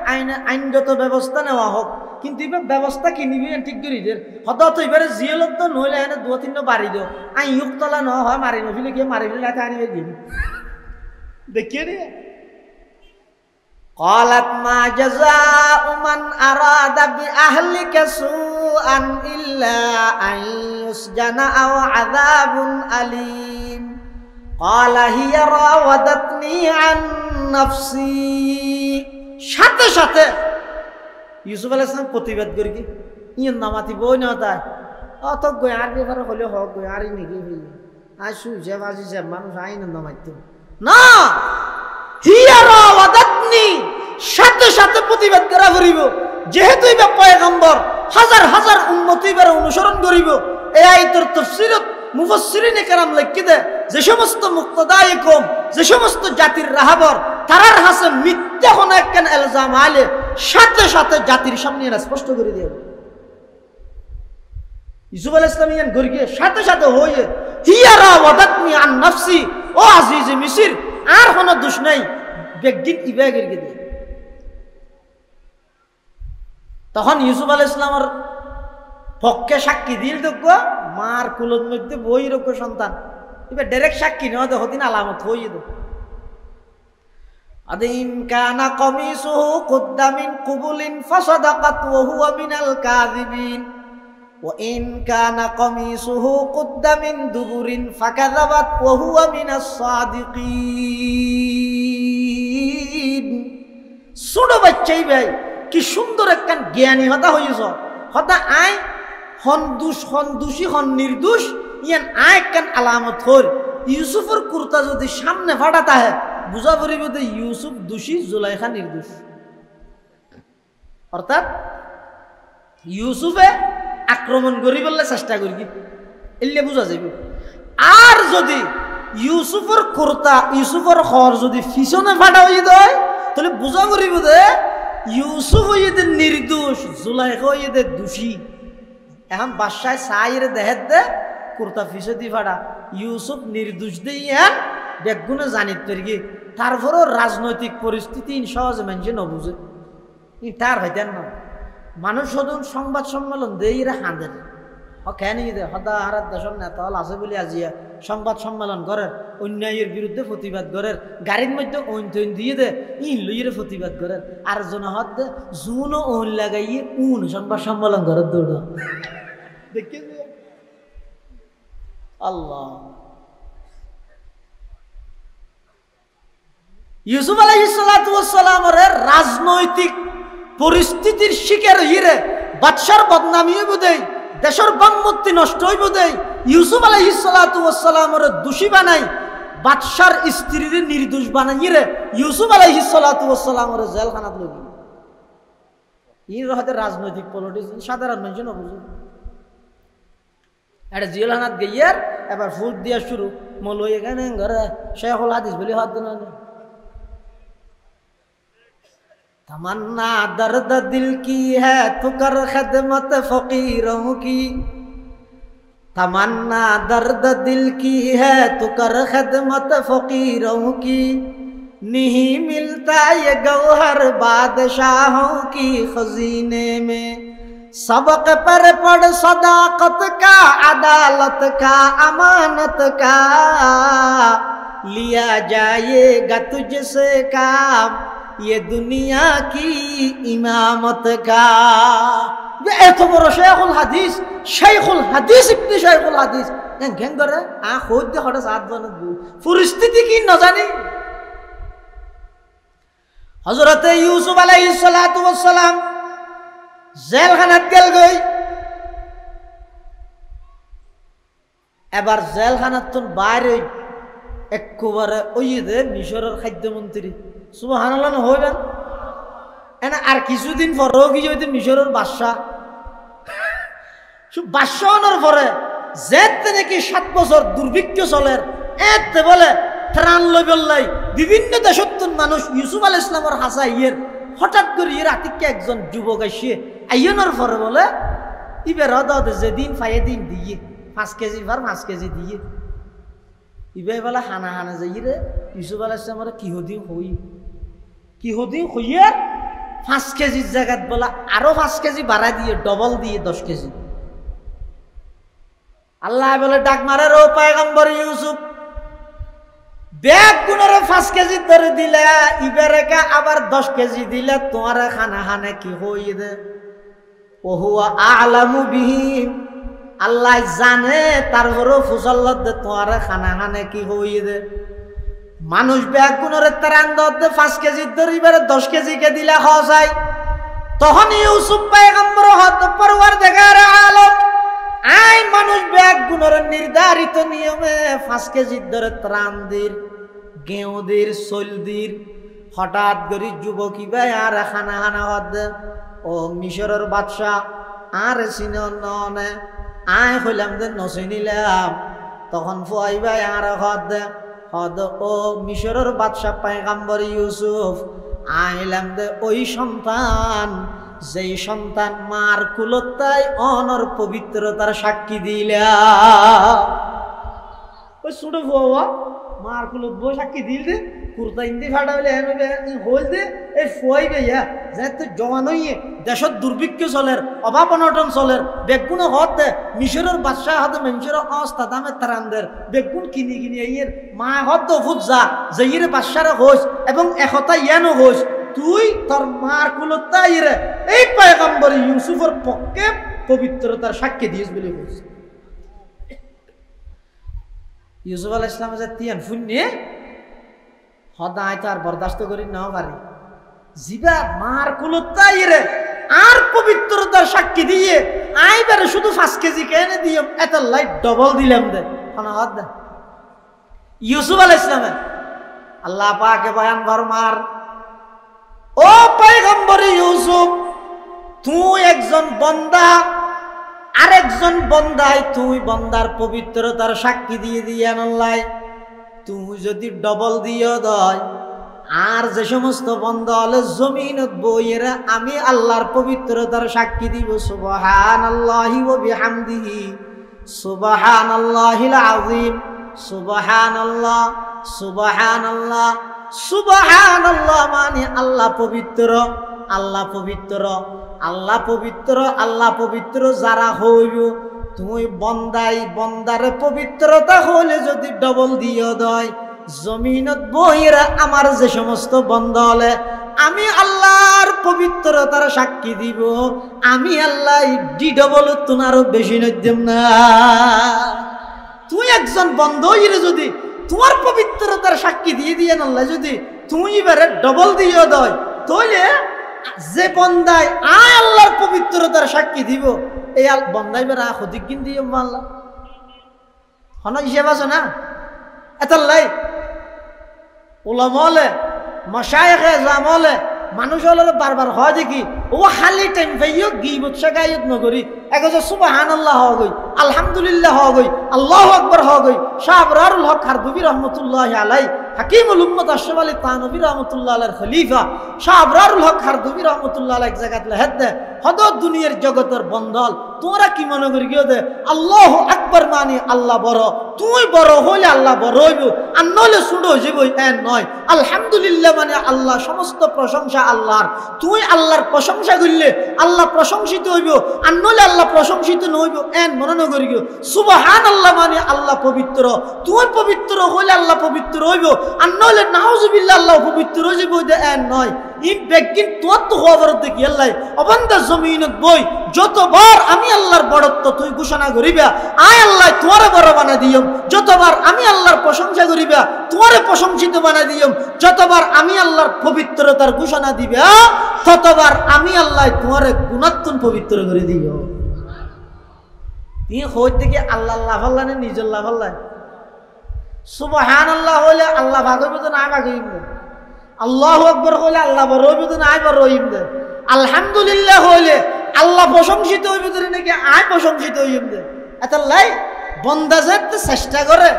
Speaker 1: আইনগত ব্যবস্থা নেওয়া হোক। কিন্তু এবার ব্যবস্থা কি নিবি ঠিক করি দের হঠাৎ এবারে জিয়েলত তো নইলে এনে 2-3 বাড়ি দিও আই ইউকতলা ন হয় মারি নফিলে গিয়ে মারি ফেলে আনিবে দিবি দেখিয়ে রে। قالت ما جزاء من أراد بأهلك سوءا إلا أن يسجن أو عذاب أليم قال هي راودتني عن نفسي। সাথে সাথে ইউসুফ আলাইহিস সালাম প্রতিবাদ করি কি ইন নামাতি বই না তাই অত গয় আর ব্যাপার হলে হোক গয় আর নিকি হই আসু যে বাজি যে মানুষ আইন নামাইতো না। হিয়া রাওয়াদাতনি, সাথে সাথে প্রতিবাদ করা করিব। যেহেতু ইবা পয়গম্বর হাজার হাজার উম্মত ইবার অনুসরণ করিব। এই আয়াতের তাফসীরত মুফাসসিরিনে কেরাম লিখি দে যে সমস্ত মুক্তদায়ে কওম, যে সমস্ত জাতির রাহাবর তারার হাসে মিথ্যা কোন একখান ইলজাম আলে সাথে সাথে জাতির সামনে এরা স্পষ্ট করে দেব। ইউসুফ আলাইহিস সালাম ইয়ান গরিয়ে সাথে সাথে হয়ে হিয়া রাওয়াদাতনি আন নাফসি, ও আজিজে মিসর আর কোনো দোষ নাই, বেগিন ইবা গরিয়ে দে। তখন ইউসুফ আলাইহিস সালামের পক্ষে সাক্ষী দিল দেখো মার কুলত মধ্যে বই রক্ষ সন্তান, এবার ডাইরেক্ট সাক্ষী নেওয়া দেখো দিন আলামত হয়ে দো। আদিম কানা কমিসুহু কুদ্দা মিন কুবুলিন ফাসাদাকাত ওয়া হুয়া মিনাল কাযিবিন ওয়া ইন কানা কমিসুহু কুদ্দা মিন দুবুরিন ফাকাযাবাত ওয়া হুয়া মিনাস সাদিকিন। ছোট বাচ্চাই ভাই কি সুন্দর একখান জ্ঞানী হতা হইছ, হতা আয় হন দোষী হন নির্দোষ ইয়ান আয় একখান আলামত হর। ইউসুফের কুর্তা যদি সামনে ফাটাতা হয় বুঝা পড়িব যে ইউসুফ দোষী, জুলাইখা নির্দোষ। অর্থাৎ ইউসুফে আক্রমণ করি বললে চেষ্টা করি এলে বুঝা যাইব। আর যদি ইউসুফের কুর্তা ইউসুফের খর যদি পিছনে ফাটা হয়ে দেয় তাহলে বুঝা পড়িব যে ইউসুফ হইতে নির্দোষ, জুলাইখা হইতে দোষী। এখন বাদশাহ সাইরে দেহের দে কুর্তা পিছে দি ফাটা, ইউসুফ নির্দোষ দিয়ে বেগুনে জানিত তৈরি। তারপরও রাজনৈতিক পরিস্থিতি সহজে মানুষে নবুঝে তার হইতেন না। মানুষ সদন সংবাদ সম্মেলন দেইরা হাঁদের কেন দে সদা হারার দেশের নেতা হল আছে বলে আজিয়া সংবাদ সম্মেলন করেন, অন্যায়ের বিরুদ্ধে প্রতিবাদ করেন, গাড়ির মধ্যে ওন তৈন দিয়ে দে ইন লইরে প্রতিবাদ করেন। আর জন হাত দে জুনও ওন লাগাইয়ে উন সংবাদ সম্মেলন করেন দৌড় দেখে আল্লাহ। ইউসুফ আলাইহিস সালাতু ওয়াস সালামের রাজনৈতিক পরিস্থিতির শিকার হইরে বাদশার বদনামি হইব দেই, দেশের বামমূর্তি নষ্ট হইব দেই, ইউসুফ আলাইহিস সালাতু ওয়াস সালামের দোষী বানাই, বাদশার স্ত্রীর নির্দোষ বানাই রে ইউসুফ আলাইহিস সালাতু ওয়াস সালামের জেলখানাত লই গেল। ইর হতে রাজনৈতিক পলিটিক্স সাধারণ মানুষ না বুঝে। এটা জেলখানাত গিয়ার এবার ফুট দিয়া শুরু মৌলই এখানে ঘরে শেখুল হাদিস বলি হাত না। तमन्ना दर्द दिल की है तो कर खिदमत फकीरों की, तमन्ना दर्द दिल की है तो कर खिदमत फकीरों की, नहीं मिलता ये गौहर बादशाहों की खजीने में, सबक पर पढ़ सदाकत का, अदालत का, अमानत का, लिया जाएगा तुझसे काम ये दुनिया की इमामत का। এত বড় শেখুল হাদিস, শেখুল হাদিস ইবনে শেখুল হাদিস ঘেং করে খোঁজ দিয়ে হঠাৎ হাত বানাত পরিস্থিতি কি না জানি। হযরতে ইউসুফ আলাইহিস সালাতু ওয়াস সালাম জেলখানাত গেল গই। এবার জেলখানাত তো বাইরে একবারে ওই যে মিশরের খাদ্যমন্ত্রী সুবহানাল্লাহ হইবেন এনা আর কিছুদিন পরেও কি হইতে মিশরের বাদশা বাদশাহর পরে যেতে নাকি 7 বছর দুর্ভিক্ষ চলের এতে বলে ত্রাণ লই বললাই বিভিন্ন দেশত্তর মানুষ ইউসুফ আলাইহিস সালামের হাসা ইয়ের হঠাৎ করে এর আতিকে একজন যুবক আসিয়ে আইয়নের পরে বলে ইবের হদ যেদিন পাইয়ে দিন দিয়ে 5 কেজি ভার 5 কেজি দিয়ে ইবে বলে হানা হানা যাই রে ইউসুফ আলাইহিস সালামের কিহদিন হইয়ে 5 কেজির জায়গাত বলা আরো 5 কেজি বাড়াই দিয়ে ডবল দিয়ে 10 কেজি। আল্লাহ বলে ডাক মারে ও পয়গম্বর ইউসুফ ব্যাগ গুণরে 5 কেজি ধরে দিলে ইবেরেকা আবার 10 কেজি দিলে তোমার খানা খানে কি হইয়ে দে ও হুয়া আ'লামু বিহিম, আল্লাহ জানে তারপরও ফুসল্লত দে তোমার খানা খানে কি হইয়ে দে। মানুষ ব্যাগ গুণরে ত্রাণ দে 5 কেজি ধরে এবারে 10 কেজি কে দিলে খাওয়া যায়। তখন ইউসুফ পয়গম্বর হত পরওয়ারদিগার আলম আই মানুষ ব্যাগ গুণরে নির্ধারিত নিয়মে 5 কেজি ধরে ত্রাণ দির গেঁও দির চল দির। হঠাৎ করে যুবকী ভাই আর খানা খানা হদ ও মিশরের বাদশাহ আর চিনে আয় হইলাম দে নচিনিলাম। তখন ফুয়াই ভাই আর হদ ও মিশরের বাদশাহ পয়গম্বর ইউসুফ আইলাম দে ওই সন্তান যেই সন্তান মার কুলতায় অনর পবিত্রতার সাক্ষী দিলা। ওই ছোট ফুয়া মার কুলত বই সাক্ষী দিল দে কুর্তা ইন্দি ফাটা হইলে হইল দে এই ফুয়াই ভাইয়া যেহেতু জওয়ান হইয়ে দেশত দুর্ভিক্ষ চলের অভাব অনটন চলের বেগুন হত দে মিশরের বাদশাহ হতে মানুষের অস্তা দামে তারানদের বেগুন কিনি কিনি ইয়ের মা হত ফুট যা যে ইয়ের বাদশারে হোস এবং একতা ইয়ানো হোস তুই তোর মার কুলতা ইরে এই পয়গম্বর ইউসুফের পক্ষে পবিত্রতার সাক্ষী দিয়েছ বলে হোস। ইউসুফ আলাইহিস সালাম যে তিয়ান ফুন্নে হদায় তো আর বরদাস্ত করি নাও পারি জিবা মার কুলতা ইরে আর পবিত্রতার সাক্ষী দিয়ে আইবারে শুধু 5 কেজি কেনে দিও এত লাইট ডবল দিলাম দে খানা হদ দে। ইউসুফ আলাইহিস সালাম আল্লাহ পাকে বয়ান ফরমার ও পয়গম্বর ইউসুফ তুই একজন বান্দা আরেকজন বান্দাই তুই বান্দার পবিত্রতার সাক্ষী দিয়ে দিয়ে আল্লাহ তুই যদি ডবল দিও দয় আর যে সমস্ত বান্দা হলে জমিনত বইয়েরা আমি আল্লাহর পবিত্রতার সাক্ষী দিব। সুবহানাল্লাহি ওয়া বিহামদিহি সুবহানাল্লাহিল আযীম সুবহানাল্লাহ সুবহানাল্লাহ সুবহানাল্লাহ মানে আল্লাহ পবিত্র আল্লাহ পবিত্র আল্লাহ পবিত্র আল্লাহ পবিত্র যারা হইব তুমি বন্দাই বন্দারে পবিত্রতা হলে যদি ডবল দিও দয় জমিনত বহিরা আমার যে সমস্ত বন্দা হলে আমি আল্লাহর পবিত্রতার সাক্ষী দিব আমি আল্লাহ ডি ডবল তোমারও বেশি নদ্যম না। তুই একজন বন্ধ হইলে যদি তোমার পবিত্রতার সাক্ষী দিয়ে দিয়ে আল্লাহ যদি তুই এবারে ডবল দিও দয় তাহলে যে বন্দায় আয় আল্লাহর পবিত্রতার সাক্ষী দিব এই বন্দাই বেড়া হদিক কিন দিয়ে আল্লাহ হন হিসেব আছে না এতাল্লাই ওলামলে মশায়েখে জামলে মানুষ হলে বারবার হয় দেখি ও খালি টাইম পাইও গিবত শেখায়ত নগরী এক সুবহানাল্লাহ হওয়া গই আলহামদুলিল্লাহ হওয়া গই আল্লাহু আকবার হওয়া গই শাহ আবরারুল হক খারদুবি রহমতুল্লাহি আলাই হাকিমুল উম্মত আশরাফ আলী তানভী রাহমাতুল্লাহ আলাইহির খলিফা শাহ আবরারুল হক খারদুবি রহমতুল্লাহ আলাই এক জায়গাত লেখেন দে হদ দুনিয়ার জগতের বন্দল তোমরা কি মনে করি গিয়ে দে আল্লাহু আকবার মানে আল্লাহ বড় তুই বড় হইলে আল্লাহ বড় হইব আর নইলে ছোট হয়ে যাবো এন নয় আলহামদুলিল্লাহ মানে আল্লাহ সমস্ত প্রশংসা আল্লাহর তুই আল্লাহর প্রশংসা করলে আল্লাহ প্রশংসিত হইব আর নইলে আল্লাহ প্রশংসিত নইব এন মনে করি গিয়ে সুবহানাল্লাহ মানে আল্লাহ পবিত্র তুই পবিত্র হইলে আল্লাহ পবিত্র হইব আর নইলে নাউজুবিল্লাহ আল্লাহ পবিত্র হয়ে যাবো এন নয় ই বেগিন তোর তো খবর দেখি আল্লাহ অবন্ধা জমিনত বই যতবার আমি আল্লাহর বড়ত্ব তুই ঘোষণা করিবা আয় আল্লাহ তোমারে বড় বানা দিয়ম যতবার আমি আল্লাহর প্রশংসা করিবা তোমারে প্রশংসিত বানা দিয়ম যতবার আমি আল্লাহর পবিত্রতার ঘোষণা দিবা ততবার আমি আল্লাহ তোমারে গুণাত্মন পবিত্র করে দিব তুমি হই থেকে আল্লাহ লাভ আল্লাহ না নিজের লাভ আল্লাহ সুবহানাল্লাহ হইলে আল্লাহ ভাগ হইব তো না ভাগ হইব আল্লাহু আকবার হইলে আল্লাহ বড় হইব তো না আয় বড় হইব দে আলহামদুলিল্লাহ হইলে আল্লাহ প্রশংসিত হইব তো নাকি আয় প্রশংসিত হইব দে এত লাই বন্দা যে চেষ্টা করে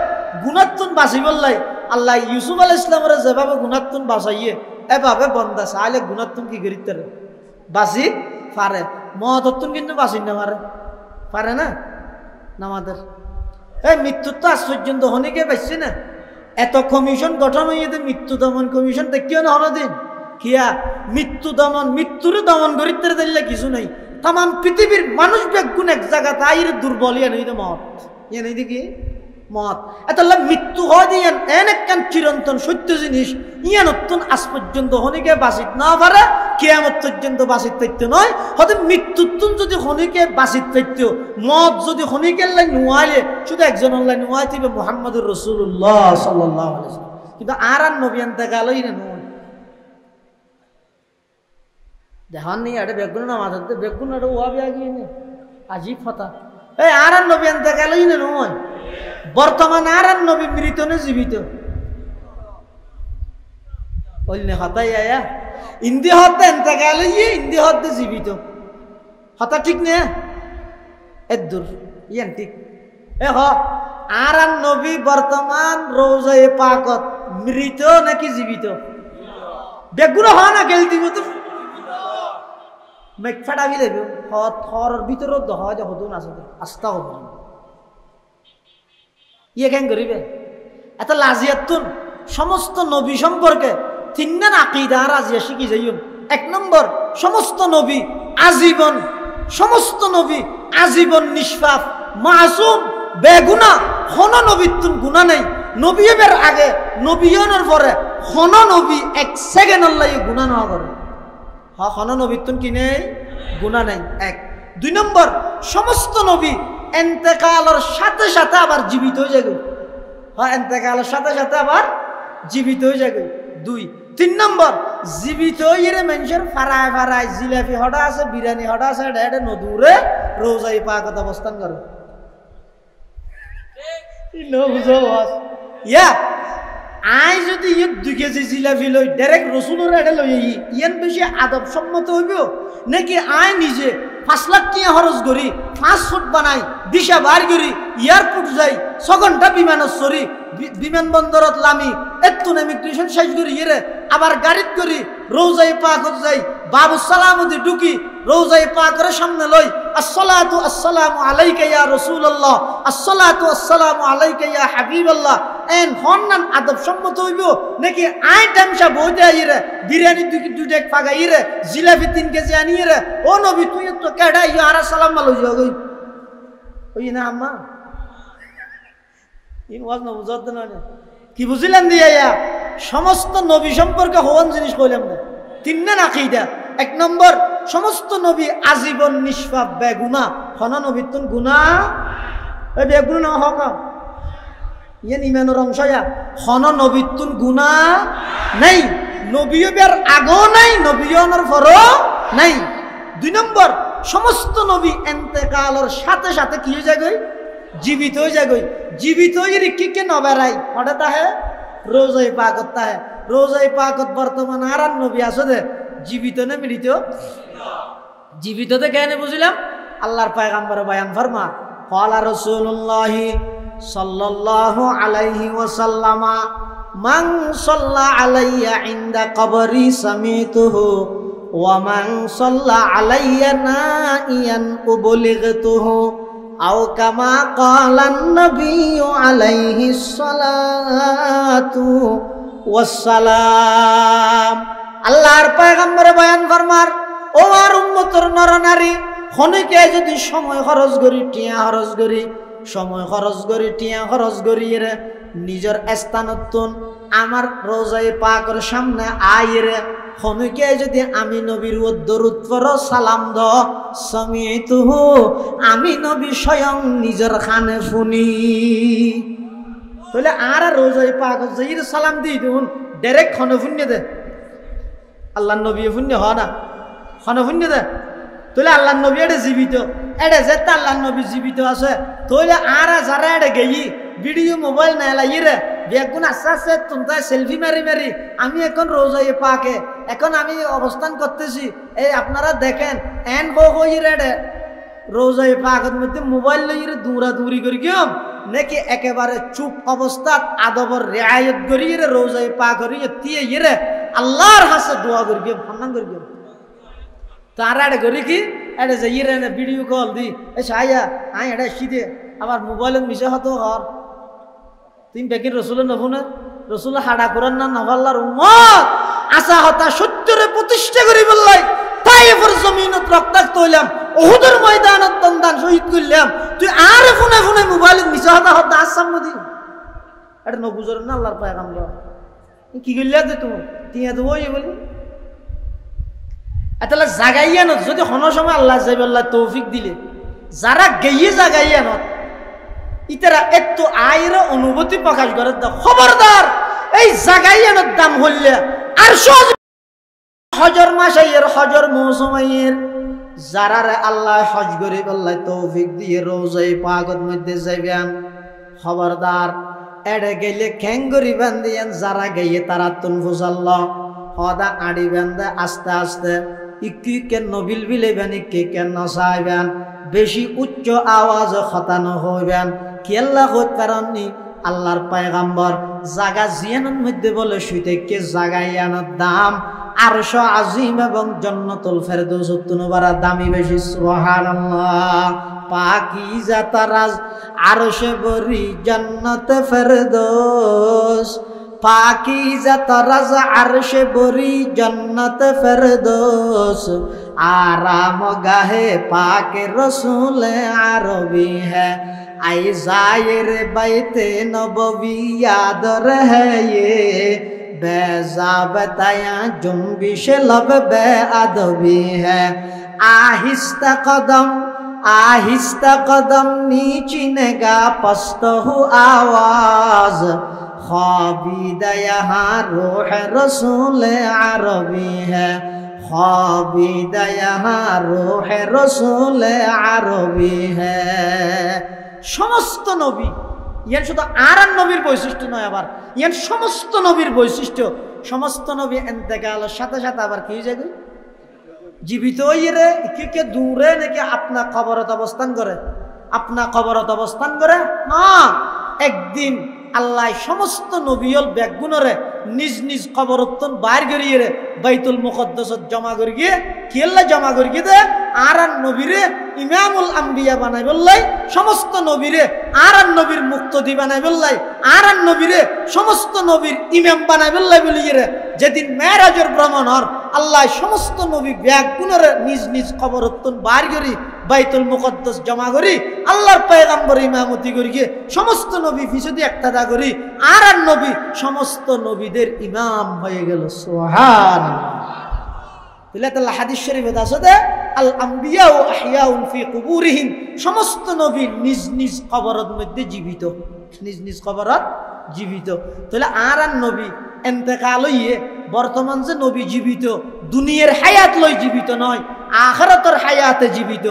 Speaker 1: গুণাত্মন বাঁচিবার লাই আল্লাহ ইউসুফ আলাইহিস সালামের যেভাবে গুণাত্মন বাঁচাইয়ে এভাবে বন্দা চাইলে গুণাত্মন কি করিতে বাঁচি পারে মহত্তন কিন্তু বাঁচি না পারে না আমাদের এই মৃত্যুর তো আশ্চর্য হনিকে পাইছে না এত কমিশন গঠন হয়ে মৃত্যু দমন কমিশন দেখিও না হনদিন কিয়া মৃত্যু দমন মৃত্যুর দমন করিতে দিলে কিছু নাই তাম পৃথিবীর মানুষ বেগুন এক জায়গা তাই দুর্বল ইয়ে নেই মত ইয়ে নেই দেখি মত এত মৃত্যু হয় দিয়ে এন একখান চিরন্তন সত্য জিনিস ইয়ে নতুন আজ পর্যন্ত হনিকে বাঁচিত না পারে কেয়ামত পর্যন্ত বাঁচিত থাকতে নয় হয়তো মৃত্যুত্তুন যদি হনিকে বাঁচিত থাকত মত যদি হনিকে নোয়াইলে শুধু একজন আল্লাহ নোয়াই থাকবে মুহাম্মদুর রাসূলুল্লাহ সাল্লাল্লাহু আলাইহি ওয়াসাল্লাম কিন্তু আর নবী আনতে গেলই না নয় দেখান নেই আরে বেগুন না মাথাতে বেগুন আরে ওয়াবি আগিয়ে নে আজিব কথা এই আর নবী আনতে গেলই না নয় বর্তমান আর নবী মৃত না জীবিত বললে হতাই আয়া ইন্দি হতে এনতে গেলে ইন্দি হতে জীবিত হতা ঠিক না এদুর ইয়ান ঠিক এ হ আর নবী বর্তমান রোজায়ে পাকত মৃত নাকি জীবিত বেগুন হ না গেল দিব তো মেক ফাটা বি দেব থর ভিতর দহ যে হতো না আস্তা হতো ইয়ে কেন করিবে এত লাজিয়াতুন সমস্ত নবী সম্পর্কে তিনজন আকীদা রাজিয়া শিখি যাইম এক নম্বর সমস্ত নবী আজীবন সমস্ত নবী আজীবন নিষ্পাপ মাসুম বেগুনা কোন নবীতুন গুনাহ নাই নবীয়ের আগে নবীয়নের পরে কোন নবী এক সেকেন্ড আল্লাহ গুনাহ না করে হ্যাঁ কোন নবীতুন কি নেই গুনাহ নাই এক দুই নম্বর সমস্ত নবী এন্তেকালের সাথে সাথে আবার জীবিত হয়ে যাবে হ্যাঁ এন্তেকালের সাথে সাথে আবার জীবিত হয়ে যাবে দুই তিন নম্বর জীবিত হয়ে মানুষের ফারায় ফারায় জিলাপি হটা আছে বিরিয়ানি হটা আছে এটা নদূরে রোজাই পাকত অবস্থান করে ইয়া আই যদি ইয়ে 2 কেজি জিলাপি লই ডাইরেক্ট রসুলের এটা লই ইয়ান বেশি আদব সম্মত হইব নাকি আয় নিজে 5 লাখ টাকা খরচ করি 5 ফুট বানাই দিশা বার করি এয়ারপোর্ট যাই 6 ঘন্টা বিমানত চড়ি বিমানবন্দরত লামি এতুন ইমিগ্রেশন শেষ করি এরে আবার গাড়িত করি রোজায়ে পাকত যাই বাবু সালামতি ঢুকি রোজায়ে পাকের সামনে লই আসসালাতু আসসালামু আলাইকা ইয়া রাসূলুল্লাহ আসসালাতু আসসালামু আলাইকা ইয়া হাবিবাল্লাহ এন হন্নান আদব সম্মত হইব নাকি আই টামসা বইতে আইরে বিরিয়ানি দুইটা ফাগাইরে জিলাপি 3 কেজি আনিরে ও নবী তুই তো কেডা ইয়া আর সালাম মালো যাগই ওই না আম্মা ইন ওয়াজ না বুঝাত না কি বুঝিলেন দিয়া সমস্ত নবী সম্পর্কে হওয়ান জিনিস কইলাম না তিনজন আকীদা এক নম্বর সমস্ত নবী আজীবন নিষ্পাপ বেগুনাহ কোন নবীতুন গুনাহ এই বেগুনাহ না হক ইয়ান ইমানের অংশয়া কোন নবীতুন গুনাহ নাই নবী হবার আগেও নাই, নবী হওয়ার পরও নাই। 2 নম্বর, সমস্ত নবী এন্তেকালের সাথে সাথে কি হয়ে যায়, জীবিত হয়ে যায়। জীবিত হয়ে রিক্কিকে নবেরাই হঠাৎ আহে রোজাই পাকত তাহে। রোজাই পাকত বর্তমান আর নবী আসো দে জীবিত না মৃত? জীবিততে কেন বুঝলাম? আল্লাহর পয়গম্বর বয়ান ফরমা, ক্বালা রাসূলুল্লাহ সাল্লাল্লাহু আলাইহি ওয়াসাল্লাম, মান সাল্লা আলাইয়া ইনদা কবরি সামিতুহু ওয়া মান সাল্লা আলাইয়া নাইয়ান উবলিগতুহু আও কামা ক্বালান নবিয়্যু আলাইহিস সালাতু ওয়াস সালাম। আল্লাহর পয়গম্বর বয়ান ফরমার, ও আর উম্মতের নরনারী, খনিকে যদি সময় খরচ করি, টিয়া খরচ করি, সময় খরচ করি, টিয়া খরচ করি রে নিজের স্থানতুন আমার রোজায়ে পাকের সামনে আইরে খনিকে যদি আমি নবীর দরুদ পড়, সালাম দ, সামিতুহু, আমি নবী স্বয়ং নিজের কানে শুনি। তাহলে আর রোজায়ে পাক যাইর সালাম দিই দিন ডাইরেক্ট খনে শুনিয়ে দে। আল্লাহর নবী শুনিয়ে হয় না, খনে শুনিয়ে দে। তাহলে আল্লাহর নবী এটা জীবিত, এটা যেতে আল্লাহর নবী জীবিত আছে। তাহলে আর যারা এটা গেই ভিডিও মোবাইল না এলাই রে বেগুন আস্তে আস্তে তুমি সেলফি মারি মারি আমি এখন রোজায়ে পাকে এখন আমি অবস্থান করতেছি, এই আপনারা দেখেন এন বই রে রোজায়ে পাকের মধ্যে মোবাইল লই রে দৌড়া দৌড়ি করি কেম নাকি একেবারে চুপ অবস্থা আদবর রেআয়ত করি রে রোজায়ে পাক করি তিয়ে রে আল্লাহর হাসে দোয়া করি কেম সম্মান করি কেম। তারা এটা করি কি এটা যে ইরে ভিডিও কল দি এ সাইয়া আই এটা সিদে আবার মোবাইলত মিশে হতো ঘর তুমি বেকিন রসুলের নফুনে রসুল হাডা করার না নভাল্লার উম্মত আশা হতা সত্যরে প্রতিষ্ঠা করি বললাই তাইফের জমিনত রক্তাক্ত হইলাম, উহুদের ময়দানত দন্দান শহীদ করলাম, তুই আর ফোনে ফোনে মোবাইলত মিশে হতা হতা আসাম নদী এটা নবুজর না আল্লাহর পয়গম্বর কি করলে যে তুমি তিয়া তো ওই বলি এতলা জাগাইয়া নত যদি কোনো সময় আল্লাহ যাইবে আল্লাহ তৌফিক দিলে যারা গেয়ে জাগাইয়া নত ইতারা এত আয়ের অনুভূতি প্রকাশ করে খবরদার এই জাগাইয়ানোর দাম হইলে আর হজর মাস আইয়ের হজর মৌসুম আইয়ের যারা আল্লাহ হজ করে আল্লাহ তৌফিক দিয়ে রোজায়ে পাকের মধ্যে যাইবেন খবরদার এড়ে গেলে খ্যাঙ্গরি বান্দিয়ান যারা গেয়ে তারা তুন ফুসাল্লাহ হদা আড়ি বান্ধে আস্তে আস্তে ইকি কেন নবিল বিলেবেন ইকি কেন নসাইবেন বেশি উচ্চ আওয়াজ খতানো হইবেন কি আল্লাহ হইতে পারেননি আল্লাহর পয়গম্বর জাগা জিয়ানের মধ্যে বলে শুইতে কে জাগাইয়ানোর দাম আরশ আজিম এবং জান্নাতুল ফেরদৌস তুনবারা দামি বেশি সুবহানাল্লাহ। পাকিজা তারাজ আরশে বরি জান্নাত ফেরদৌস, পাকিজা তারাজ আরশে বরি জান্নাত ফেরদৌস, आराम गाहे पाके रसूल अरबी है, आई जायर बैते नबवी याद रहे ये, बेजा बताया जुम्बिश लब बे अदबी है, आहिस्ता कदम नीचिनेगा पस्त हो आवाज, ख्वाबीदा यहाँ रूह रसूल अरबी है, ख्वाबीदा यहाँ रूह रसूल अरबी है। समस्त नबी ইয়ান শুধু আর নবীর বৈশিষ্ট্য নয়, আবার ইয়ান সমস্ত নবীর বৈশিষ্ট্য। সমস্ত নবী ইন্তেকালের সাথে সাথে আবার কি হয়ে যায় জীবিত হইরে কে দূরে নাকি আপনার কবরত অবস্থান করে, আপনার কবরত অবস্থান করে না। একদিন আল্লাহ সমস্ত নবীল ব্যাগগুণরে নিজ নিজ কবরত্তন বাইর করিয়ে বাইতুল মুকদ্দাসত জমা করি গিয়ে কি আল্লাহ জমা করি গিয়ে দে আর নবীরে ইমামুল আম্বিয়া বানাই বললাই, সমস্ত নবীরে আর নবীর মুক্তদি বানাই বললাই, আর নবীরে সমস্ত নবীর ইমাম বানাই বললাই বলিয়ে যেদিন মেরাজের ভ্রমণ হর আল্লাহ সমস্ত নবী ব্যাগগুণরে নিজ নিজ কবরত্তন বাইর করি বাইতুল মুকদ্দাস জমা করি আল্লাহর পয়গম্বর ইমামতি করি গিয়ে সমস্ত নবী ফিসদি একতাদা করি আর নবী সমস্ত নবীদের ইমাম হয়ে গেল। সুবহানাল্লাহ। হাদিস শরীফে আছে আল আম্বিয়া ও আহইয়াউন ফি কুবুরিহিম, সমস্ত নবী নিজ নিজ কবরের মধ্যে জীবিত, নিজ নিজ কবরত জীবিত। তাহলে আর নবী ইন্তেকাল হইয়ে বর্তমান যে নবী জীবিত, দুনিয়ার হায়াত লই জীবিত নয়, আখিরাতের হায়াতে জীবিত।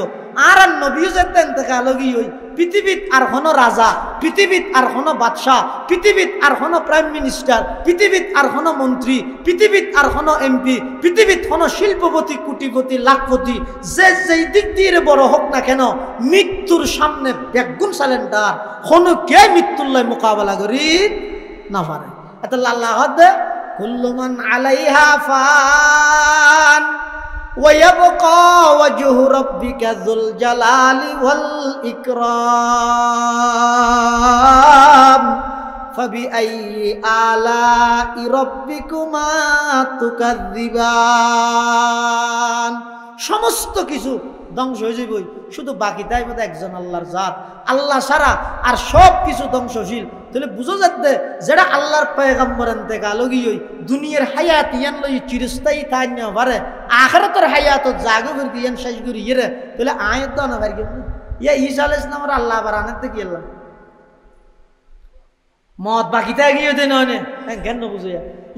Speaker 1: আর নবীও যেতে ইন্তেকাল হই হই, পৃথিবীত আর কোনো রাজা, পৃথিবীত আর কোনো বাদশাহ, পৃথিবীত আর কোনো প্রাইম মিনিস্টার, পৃথিবীত আর কোনো মন্ত্রী, পৃথিবীত আর কোনো এমপি, পৃথিবীত কোনো শিল্পপতি, কোটিপতি, লাখপতি, যে যেই দিক দিয়ে বড় হোক না কেন, মৃত্যুর সামনে ব্যাগুন সালেন্ডার কোনো কে মৃত্যুর লাই মোকাবেলা করি না পারে। এত আল্লাহ দে কুল্লু মান আলাইহা ফান ويبقى وجه ربك ذو الجلال والإكرام فبأي آلاء ربكما تكذبان। সমস্ত কিছু ধ্বংস হয়ে যাবে, শুধু বাকি তাই বোধ একজন আল্লাহর জাত, আল্লাহ ছাড়া আর সব কিছু ধ্বংসশীল। তাহলে বুঝো যাতে যেটা আল্লাহর পয়গম্বর ইন্তেকাল হই হই, দুনিয়ার হায়াত ইয়ান লই চিরস্থায়ী তাই না পারে, আখিরাতের হায়াত জাগো ফির ইয়ান শেষ করি ইরে, তাহলে আয়াত না পারি কি ইয়া ঈসা আলাইহিস সালামের আল্লাহ আবার আনতে কি আল্লাহ মত বাকি তাই গিয়ে দেন না কেন বুঝো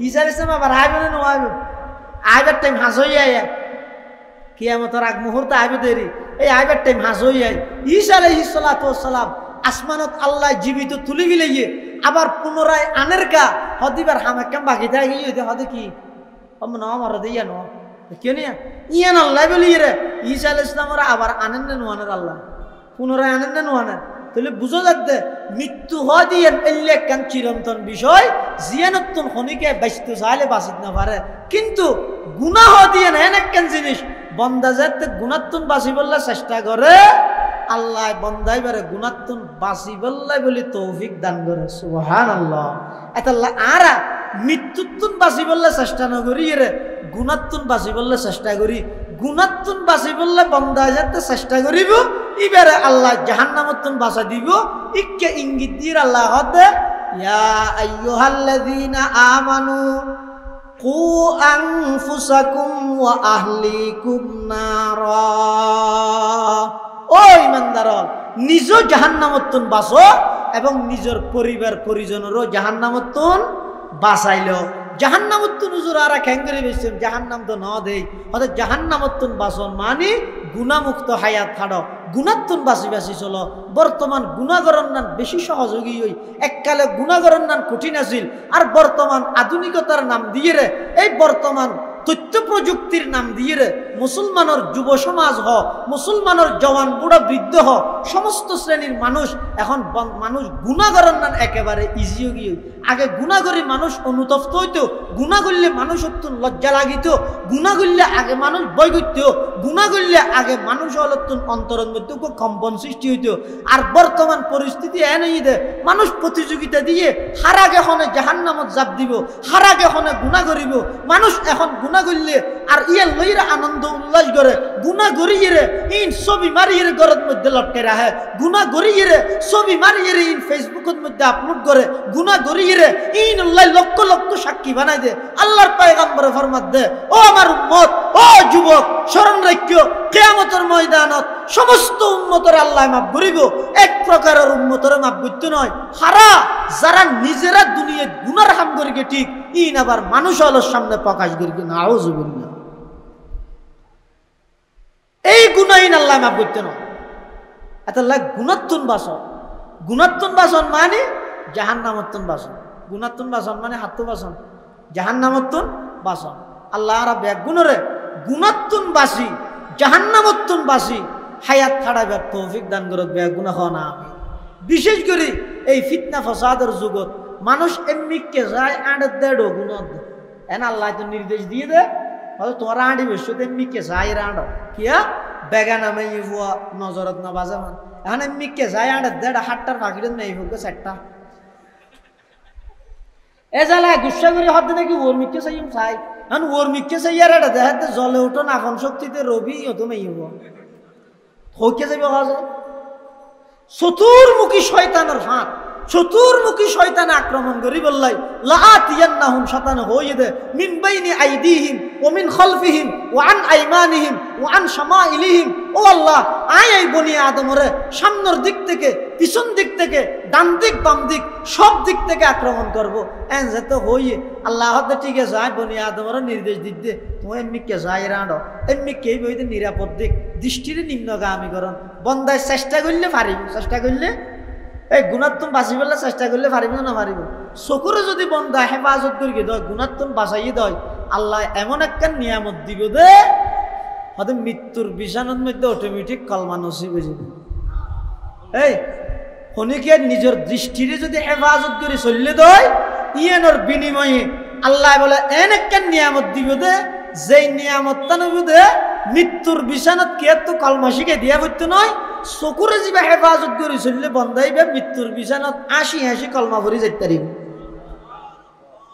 Speaker 1: ঈসা আলাইহিস সালাম আবার আইবে না আইবে, আইবার টাইম হাস হই আয়া কিয়ামতের আগ মুহূর্তে আইবে দেরি, এই আইবার টাইম হাস হই আয়। ঈসা আলাইহিস সালাতু ওয়াস সালাম আসমানত আল্লাহ জীবিত তুলি গিলে আবার পুনরায় আনের কা হদিবার হামাক্কাম বাকি থাকে গিয়ে হদে কি আমার ইয়া নো কেন ইয়ান আল্লাহ বলি রে ঈসা আলাইহিস সালামের আবার আনেন না নোয়ানের আল্লাহ পুনরায় আনেন না নোয়ানের। তাহলে বুঝো যাতে মৃত্যু হয় দিয়ে এলে কেন চিরন্তন বিষয়, জিয়ানতন খনিকে বাঁচতে চাইলে বাঁচিত না পারে, কিন্তু গুনাহ দিয়ে না কেন জিনিস বন্দা যাতে গুণাত্তন বাঁচি বললে চেষ্টা করে, আল্লাহ বন্দাই বারে গুণাত্তন বাঁচি বললাই বলি তৌফিক দান করে। সুবহানাল্লাহ। এত আর মৃত্যুত্তুন বাঁচি বললে চেষ্টা না করি রে, গুণাত্তুন বাঁচি বললে চেষ্টা করি, গুণাত্তুন বাঁচি বললে বন্দা যাতে চেষ্টা করিব, এবারে আল্লাহ জাহান্নামতুন বাঁচা দিব। ইকে ইঙ্গিত দিয়ে আল্লাহ হতে ইয়া আইয়ুহাল্লাযীনা আমানু কু আনফুসাকুম ওয়া আহলিকুম নারা। ও ইমানদার, নিজ জাহান্নামতুন বাঁচো এবং নিজের পরিবার পরিজনেরও জাহান্নামতুন বাঁচাইল। জাহান্নামতুন হুজুর আর খ্যাং করে বেশছেন জাহান্নাম তো ন দেই, অর্থাৎ জাহান্নামতুন বাঁচন মানে গুণামুক্ত হায়াত থাড়ো, গুণাত্তুন বাঁচি বাঁচি চলো। বর্তমান গুণাগরণ নান বেশি সহযোগী হই, এককালে গুণাগরণ নান কঠিন আছিল, আর বর্তমান আধুনিকতার নাম দিয়ে রে, এই বর্তমান তথ্য প্রযুক্তির নাম দিয়ে রে মুসলমানের যুব সমাজ হ, মুসলমানের জওয়ান বুড়া বৃদ্ধ হ, সমস্ত শ্রেণীর মানুষ এখন মানুষ গুণাগরণ নান একেবারে ইজিও গিয়ে। আগে গুণা করে মানুষ অনুতপ্ত হইতো, গুণা করলে মানুষ অত্যন্ত লজ্জা লাগিত, গুণা করলে আগে মানুষ বই করত, গুণা করলে আগে মানুষ অত্যন্ত অন্তরের মধ্যে কম্পন সৃষ্টি হইত। আর বর্তমান পরিস্থিতি এনেই দে মানুষ প্রতিযোগিতা দিয়ে হার আগে হনে জাহান্নামত জাপ দিব, হার আগে হনে গুণা করিব। মানুষ এখন গুণা করলে আর ইয়ে লইরা আনন্দ উল্লাস করে, গুণা করিয়ে রে ইন ছবি মারিয়ে ঘরের মধ্যে লটকে রাখে, গুণা করিয়ে রে ছবি মারিয়ে ইন ফেসবুকের মধ্যে আপলোড করে, গুণা করিয়ে রে ইন আল্লাহ লক্ষ লক্ষ সাক্ষী বানাই দে। আল্লাহর পয়গম্বর ফরমাত দে, ও আমার উম্মত, ও যুবক, স্মরণ রাখিও কিয়ামতের ময়দানত সমস্ত উম্মতের আল্লাহ মাফ করিব, এক প্রকারের উম্মতের মাফ করতে নয়। হারা যারা নিজেরা দুনিয়ায় গুনার হাম করিকে ঠিক, ইন আবার মানুষ আলোর সামনে প্রকাশ করিকে নাউযুবিল্লাহ। এই গুনাহীন আল্লাহ মাফ করতে নয়। এত গুণাত্তুন বাসন, গুণাত্তুন বাসন মানে জাহান্নামত্তুন বাসন, গুণাত্তুন বাসন মানে হাত্তু বাসন, জাহান্নামত্তুন বাসন। আল্লাহ আর বেগুনরে গুণাত্তুন বাসি জাহান্নামত্তুন বাসি হায়াত ছাড়াইবার তৌফিক দান করত, বেগুনা হওয়া না আমি। বিশেষ করে এই ফিতনা ফসাদের যুগত মানুষ এমনিকে যায় আড়ে দেড় গুণত এন আল্লাহ তো নির্দেশ দিয়ে দে, তোমার আঁড়ি বেশ এমনিকে যায় আড় কিয়া বেগা নামে ইভুয়া নজরত না বাজা মান এখন এমনিকে যায় আড়ে দেড় হাটটার ফাঁকির নেই হোক চারটা এ জ্বালায় গুসা করে হতে নাকি ওর মিকে চাই চাই এখন ওর মিকে চাই আর এটা দেখাতে জলে উঠো নাখন শক্তিতে রবি হতো মেয়ে হইকে যাবে চতুর্মুখী শয়তানের ফাঁক চতুর্মুখী শয়তান আক্রমণ করি বললাই লাআতিয়ান্নাহুম শয়তান হইদে মিন বাইনি আইদিহিম ওয়া মিন খালফিহিম ওয়া আন আইমানিহিম ওয়া আন শামাইলিহিম। ও আল্লাহ, এই বনি আদমরে সামনের দিক থেকে, পিছন দিক থেকে, ডান দিক বাম দিক সব দিক থেকে আক্রমণ করব। এন যেত হইয়ে আল্লাহ হতে ঠিক আছে, বনি আদমরে নির্দেশ দিক দে তুমি এমনি কে যাই রাঁড় এমনি কে বইতে নিরাপদ দিক দৃষ্টির নিম্নগামী করণ বন্দায় চেষ্টা করলে পারিব, চেষ্টা করলে এই গুণাত্তম বাঁচি পেলে চেষ্টা করলে পারিব না পারিব। চকুরে যদি বন্ধা হেফাজত করি দয় গুণাত্তম বাঁচাইয়ে দয় আল্লাহ এমন একটা নিয়ামত দিব দে হয়তো মৃত্যুর বিছানার মধ্যে অটোমেটিক কলমা নসিব হয়ে যাবে। এই হনিকে নিজের দৃষ্টিরে যদি হেফাজত করে চললে দয় ইয়ানোর বিনিময়ে আল্লাহ বলে এন একটা নিয়ামত দিব দে যেই নিয়ামতটা নব দে মৃত্যুর বিছানাত কে তো কলমা শিখে দিয়া পড়তো নয়, চকুরে যা হেফাজত করে চললে বন্ধাইবে মৃত্যুর বিছানাত ৮০ কলমা ভরি যাইতে পারিব।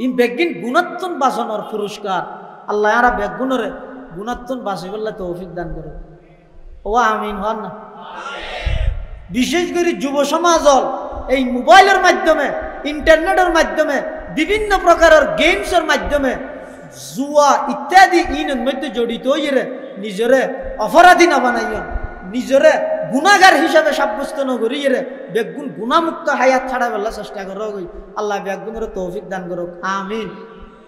Speaker 1: ই বেগিন গুণাত্তন বাঁচানোর পুরস্কার আল্লাহ আর বেগুণরে গুণাত্তন বাঁচি বললে তৌফিক দান করে। ও আমিন হন না। বিশেষ করে যুব সমাজ এই মোবাইলের মাধ্যমে, ইন্টারনেটের মাধ্যমে, বিভিন্ন প্রকারের গেমসের মাধ্যমে জুয়া ইত্যাদি ইনের মধ্যে জড়িত হইয়ে নিজরে অপরাধী না বানাইন, নিজরে গুণাগার হিসাবে সাব্যস্ত নগরিয়ে বেগুন গুণামুক্ত হায়াত ছাড়া বেলা চেষ্টা করো। আল্লাহ বেগুনের তৌফিক দান করো, আমিন।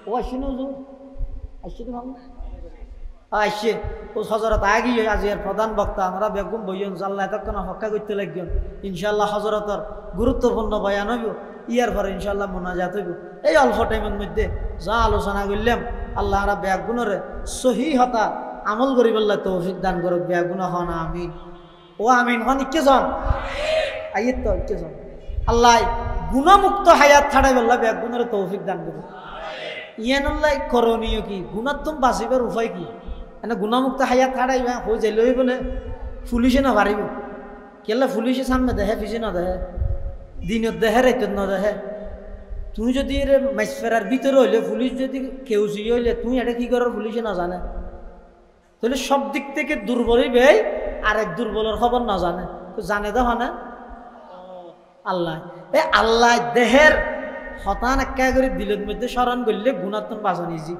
Speaker 1: ও আসি নজর আসছি তো ভালো আসছে ও হজরত আগি আজি এর প্রধান বক্তা আমরা বেগুন বইন আল্লাহ এতক্ষণ হক্কা করতে লাগবেন। ইনশাল্লাহ হজরতর গুরুত্বপূর্ণ বয়ান হইব, ইয়ার পরে ইনশাল্লাহ মোনাজাত হইব। এই অল্প টাইমের মধ্যে যা আলোচনা করলাম আল্লাহ আর বেগুনের সহিহতা আমল করি বললে তৌফিক দান করো, বেগুন হন আমিন। ও আমিন হন কে জন আইয়ের তো কে জন আল্লাহ গুণামুক্ত হায়াত ছাড়াই বললা বেগুনের তৌফিক দান করো। ইয়ানুল্লাহ করণীয় কি গুণাত্তম বাঁচিবার উপায় কি? এনে গুণামুক্ত হায়াত ছাড়াই হয়ে যাইলে হইব না পুলিশে না পারিব কেলা পুলিশে সামনে দেখে পিছিয়ে না দেখে দিনত দেখে রাইত না দেখে। তুমি যদি এর মাইসফেরার ভিতরে হইলে পুলিশ যদি কেউ হইলে তুমি এটা কি করার পুলিশে না জানে, তাহলে সব দিক থেকে দুর্বলই বেই আর এক দুর্বলের খবর না জানে তো জানে দেখ না আল্লাহ। এই আল্লাহ দেহের হতান একা করে দিলের মধ্যে স্মরণ করলে গুণাত্মক বাঁচানি জি।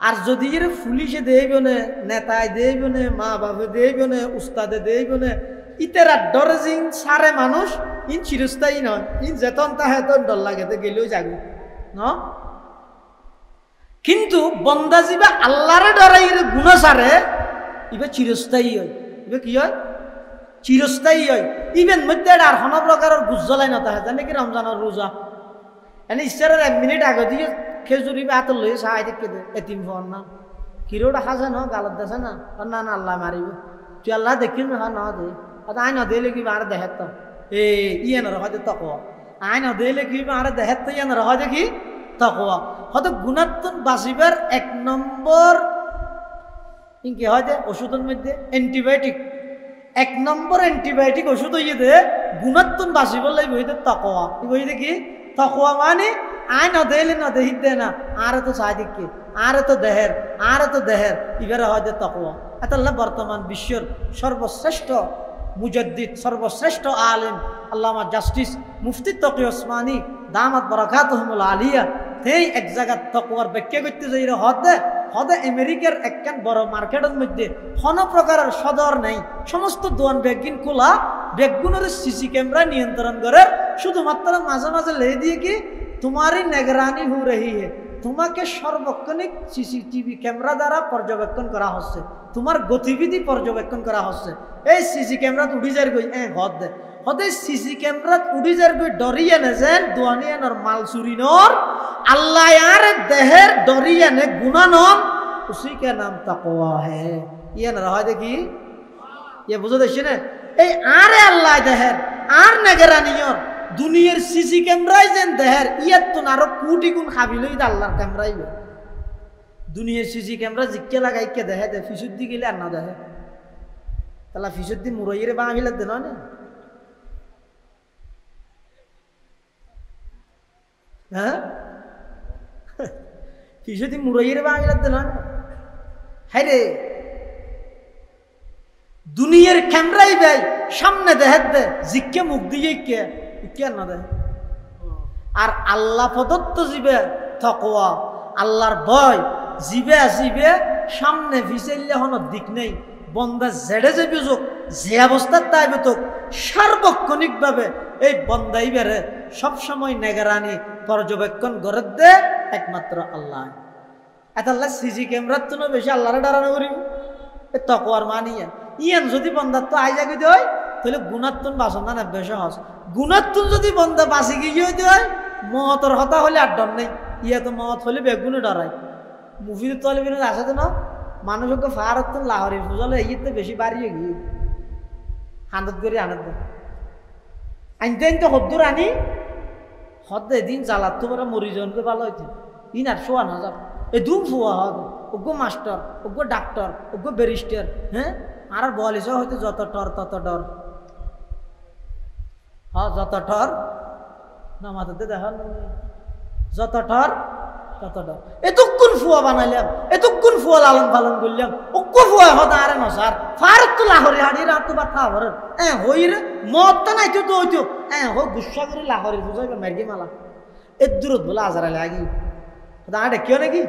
Speaker 1: আর যদি এর পুলিশে দেইব না, নেতায় দেইব না, মা বাপে দেইব না, উস্তাদে দেইব না, ইতেরা ডরে জিন সারে মানুষ ইন চিরস্থায়ী নয়। ইন যেতন তাহে তন ডর লাগে গেলেও যাবে ন। কিন্তু বন্দা যিবা আল্লাহরে ডরাই গুণা সারে ইবে চিরস্থায়ী হয়। ইবে কি হয়? চিরস্থায়ী হয়। ইভেন মধ্যে আর কোনো প্রকারের গুজ্জলাই না তাহে জানে কি রমজানের রোজা এনে ইচ্ছারের 1 মিনিট আগে দিয়ে খেজুরি বা হাতে লইয়ে সাহাই দেখে দে এতিম হন না কিরোটা হাসে ন গালত দেশে না না না আল্লাহ মারিবে তুই আল্লাহ দেখিস না না দে আই ন দিলে কি আর দেখাত তো ইয়ে না রহ দে তকোয়া আই ন দিলে কি আর দেখাত তো ইয়ে না রহ দেখি তকোয়া হয়তো গুণাত্মক বাঁচিবার 1 নম্বর কি হয় যে ওষুধের মধ্যে অ্যান্টিবায়োটিক 1 নম্বর অ্যান্টিবায়োটিক ওষুধ হইয়ে দে গুণাত্মক বাঁচিবার লাগবে হইতে তকোয়া বই দেখি তকোয়া মানে আয় না দেলে না দেহি দে না আর তো সাদিককে আর তো দেহের ইবারে হয় যে তকওয়া। এতাল্লাহ বর্তমান বিশ্বের সর্বশ্রেষ্ঠ মুজাদ্দিদ, সর্বশ্রেষ্ঠ আলেম আল্লামা জাস্টিস মুফতি তকি ওসমানী দামাত বারাকাতুহুমুল আলিয়া তেই এক জায়গার তকওয়ার ব্যাখ্যা করতে যাই হদে আমেরিকার একখান বড় মার্কেটের মধ্যে কোনো প্রকারের সদর নেই, সমস্ত দোয়ান ব্যাগিন খোলা, ব্যাগগুলোর সিসি ক্যামেরা নিয়ন্ত্রণ করে, শুধুমাত্র মাঝে মাঝে লে দিয়ে কি তোমারই নিগরানি হো রহি হে, তোমাকে সর্বক্ষণিক সিসিটিভি ক্যামেরা দ্বারা পর্যবেক্ষণ করা হচ্ছে, তোমার গতিবিধি পর্যবেক্ষণ করা হচ্ছে। এই সিসি ক্যামেরা উড়ি যার গই ঘর দে হতে সিসি ক্যামেরা উড়ি যার গই ডরিয়ে নে যেন দোয়ানিয়ানোর মাল চুরিনোর আল্লাহ আর দেহের ডরিয়ে নে গুণানোর উসি কে নাম তাকওয়া হে। ইয়ে না হয় দেখি ইয়ে বুঝো দেখছি না এই আরে আল্লাহ দেহের আর নেগরানিয়র দুনিয়ার সিসি ক্যামেরায় যেন দেহের ইয়ার তো আরো কোটি গুণ খাবিলই আল্লাহর ক্যামেরাই দুনিয়ার সিসি ক্যামেরা জিকে লাগাই কে দেখে দে ফিসুদ্দি গেলে আর না দেখে তাহলে ফিসুদ্দি মুরইরে বাঙালি দে না হ্যাঁ ফিসুদ্দি মুরইরে বাঙালি দে না হ্যাঁ রে দুনিয়ার ক্যামেরাই ভাই সামনে দেখে দে জিকে মুখ দিয়ে কে কে না দেয় আর আল্লাহ প্রদত্ত জিবে তাকওয়া, আল্লাহর ভয় জিবে জিবে সামনে ফিসাইলে হন দিক নেই। বন্দা জেডে যে বুঝুক, যে অবস্থার তাই বেতুক, সার্বক্ষণিকভাবে এই বন্দাই বেড়ে সবসময় নেগরানি পর্যবেক্ষণ করে দে একমাত্র আল্লাহ। এত আল্লাহ সিজি ক্যামেরার তো বেশি আল্লাহরে ডারানো করিব এ তকওয়ার মানিয়া। ইয়ান যদি বন্দার তো আই জাগি হয় তাহলে গুণাত্তুন বাসনা নেবে সহজ। গুণাত্তুন যদি বন্দা বাঁচি গিয়ে হইতে হয়, মহতর হতা হলে আর ডর নেই। ইয়া তো মহৎ হলে বেগুনে ডরাই। মুফিদ তলিবিন আছে তো না, মানুষকে ফারত লাহরি ফুজলে ইয়েতে বেশি বাড়িয়ে গিয়ে হান্দত করে আনত দেয়। আনতে আনতে হদ্দুর আনি হদ এদিন জ্বালাত তো পরে মরিজনকে ভালো হইতে ইন আর শোয়া না যাও এ ধুম ফুয়া হদ ওগো মাস্টার, ওগো ডাক্তার, ওগো ব্যারিস্টার। হ্যাঁ, আর বলিস হয়তো যত টর তত ডর। হ্যাঁ, যত টর না মাথাতে দেখা যত টর তত ডর। এতক্ষণ ফুয়া বানাইলাম, এতক্ষণ ফুয়া লালন পালন করলাম, ওগো ফুয়া হদা আরে নসার ফারত তো লাহরি হাড়ি রাত বা থা ভরেন হই রে মদটা নাইতো তো হইতো হো গুসা করে লাহরি বুঝাইবে মেরগি মালা এর দূরত বলে আজারা লাগি দাঁড়া ডেকিও নাকি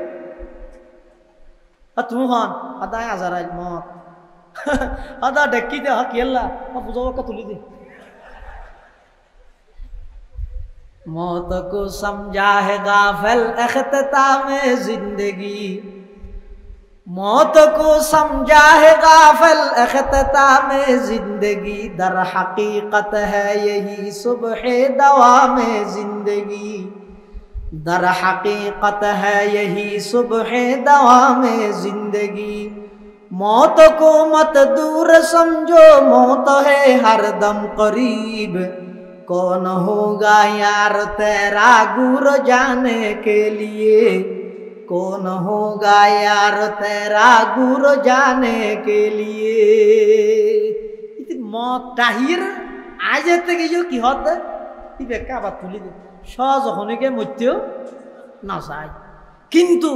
Speaker 1: তুমি হন আদায় আজারাই মদ আদা ডেকি দে কেল্লা বুঝাবো তুলি দে। मौत को समझा है गाफिल इख्तितामे जिंदगी, मौत को समझा है गाफिल इख्तितामे जिंदगी, दर हकीकत है यही सुबह दवामे जिंदगी, दर हकीकत है यही सुबह दवामे जिंदगी। मौत को मत दूर समझो, मौत है हर दम करीब, कौन होगा यार तेरा गुर जाने के लिए, कौन होगा यार तेरा गुर जाने के लिए। मौत ताहिर आज থেকে কি হতে ই বেকা বা তুলি দে সহজ হনিকে মৃত্যু না চাই। কিন্তু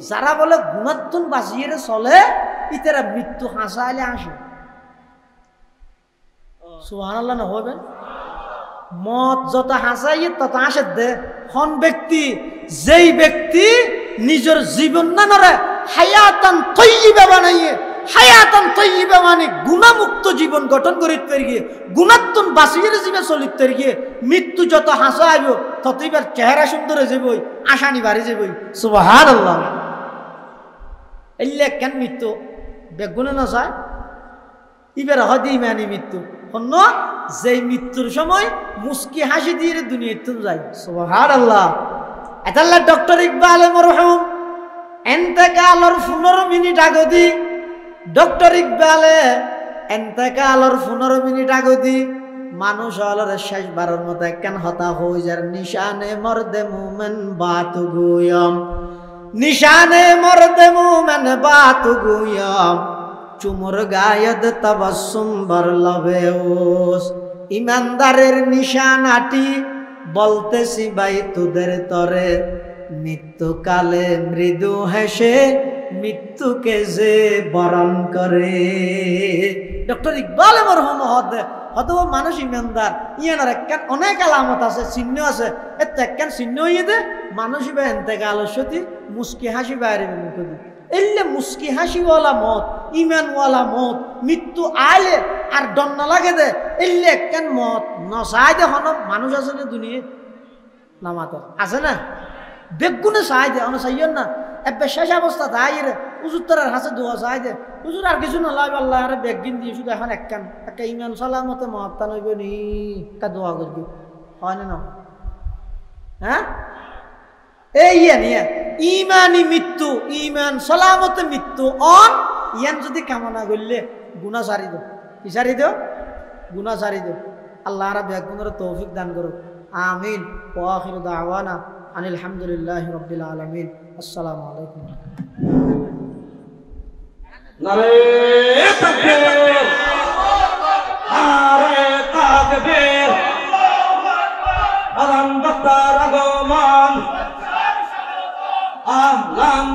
Speaker 1: যারা বলে গুণাত্মন বাঁচিয়ে চলে ইতারা মৃত্যু হাসাইলে আসে। সুবহানাল্লাহ না হবে মত যত হাসাই তত আসে দে হন ব্যক্তি যেই ব্যক্তি নিজের জীবন না নরে হায়াতান তৈয়বা বানাইয়ে, হায়াতান তৈয়বা মানে গুণামুক্ত জীবন গঠন করিতে গিয়ে গুণাত্মন বাঁচিয়ে জীবন চলিতে গিয়ে মৃত্যু যত হাসা আইব ততইবার চেহারা সুন্দর হয়ে যাবই, আশানি বাড়ি যাবই। সুবহানাল্লাহ। এলে কেন মৃত্যু বেগুনে না চায় ইবার হদি মানি মৃত্যু অন্য যেই মৃত্যুর সময় মুস্কি হাসি দিয়ে দুনিয়াতে যায়। সুবহানাল্লাহ। এতাল্লাহ ডক্টর ইকবাল মরহুম এন্তেকালর 15 মিনিট আগদি, ডক্টর ইকবালে এন্তেকালর 15 মিনিট আগদি মানুষ হলর শেষবারের মতো কেন হতা হয়ে যার নিশানে মর্দে মুমেন বাত গুয়ম, নিশানে মর্দে মুমেন বাত গুয়ম, চুমুর গায়দ তাবাসসুম বরলবে ওস। ইমানদারের নিশানাটি বলতেছি ভাই তোদের তরে, মৃত্যুকালে মৃদু হেসে মৃত্যুকে যে বরণ করে। ডক্টর ইকবাল মরহুম হয়তো মানুষ ইমানদার ইয়ানার একখান অনেক আলামত আছে, চিহ্ন আছে। এত একখান চিহ্ন ইয়ে দে মানুষ ইবে এন্তেকালের সতী মুস্কি হাসি বাইরে মুখে দি এলে মুস্কি হাসিওয়ালা মত, ইমানওয়ালা মত, মৃত্যু আইলে আর ডর না লাগে দে এলে কেন মত নচাই দে হন মানুষ আছে না দুনিয়া নামাত আছে না বেগুনে চাই দে অনেক চাইয়েন না এবার শেষ অবস্থা তাই রে হুজুর তোর হাসে দোয়া চাই দে হুজুর আর কিছু না লাভ আল্লাহ আরে বেগিন দিয়ে শুধু এখন একখান একটা ইমান সালামতে মহাত্মা নইব নি একটা দোয়া করবি হয় না? হ্যাঁ এই ইয়ে ইমানি মৃত্যু, ইমান সালামতে মৃত্যু অন ইয়ান যদি কামনা করলে গুনাহ সারি দো, কি সারি দো? গুনাহ সারি দো। আল্লাহ রাব্বুল আলামিন তৌফিক দান করুক। আমিন। ওয়া আখিরু দাওয়ানা আনিল হামদুলিল্লাহি রাব্বিল আলামিন। আসসালামু আলাইকুম।
Speaker 2: নারে তাকবীর, নারে তাকবীর, আল্লাহু আকবার, আগমন আহলান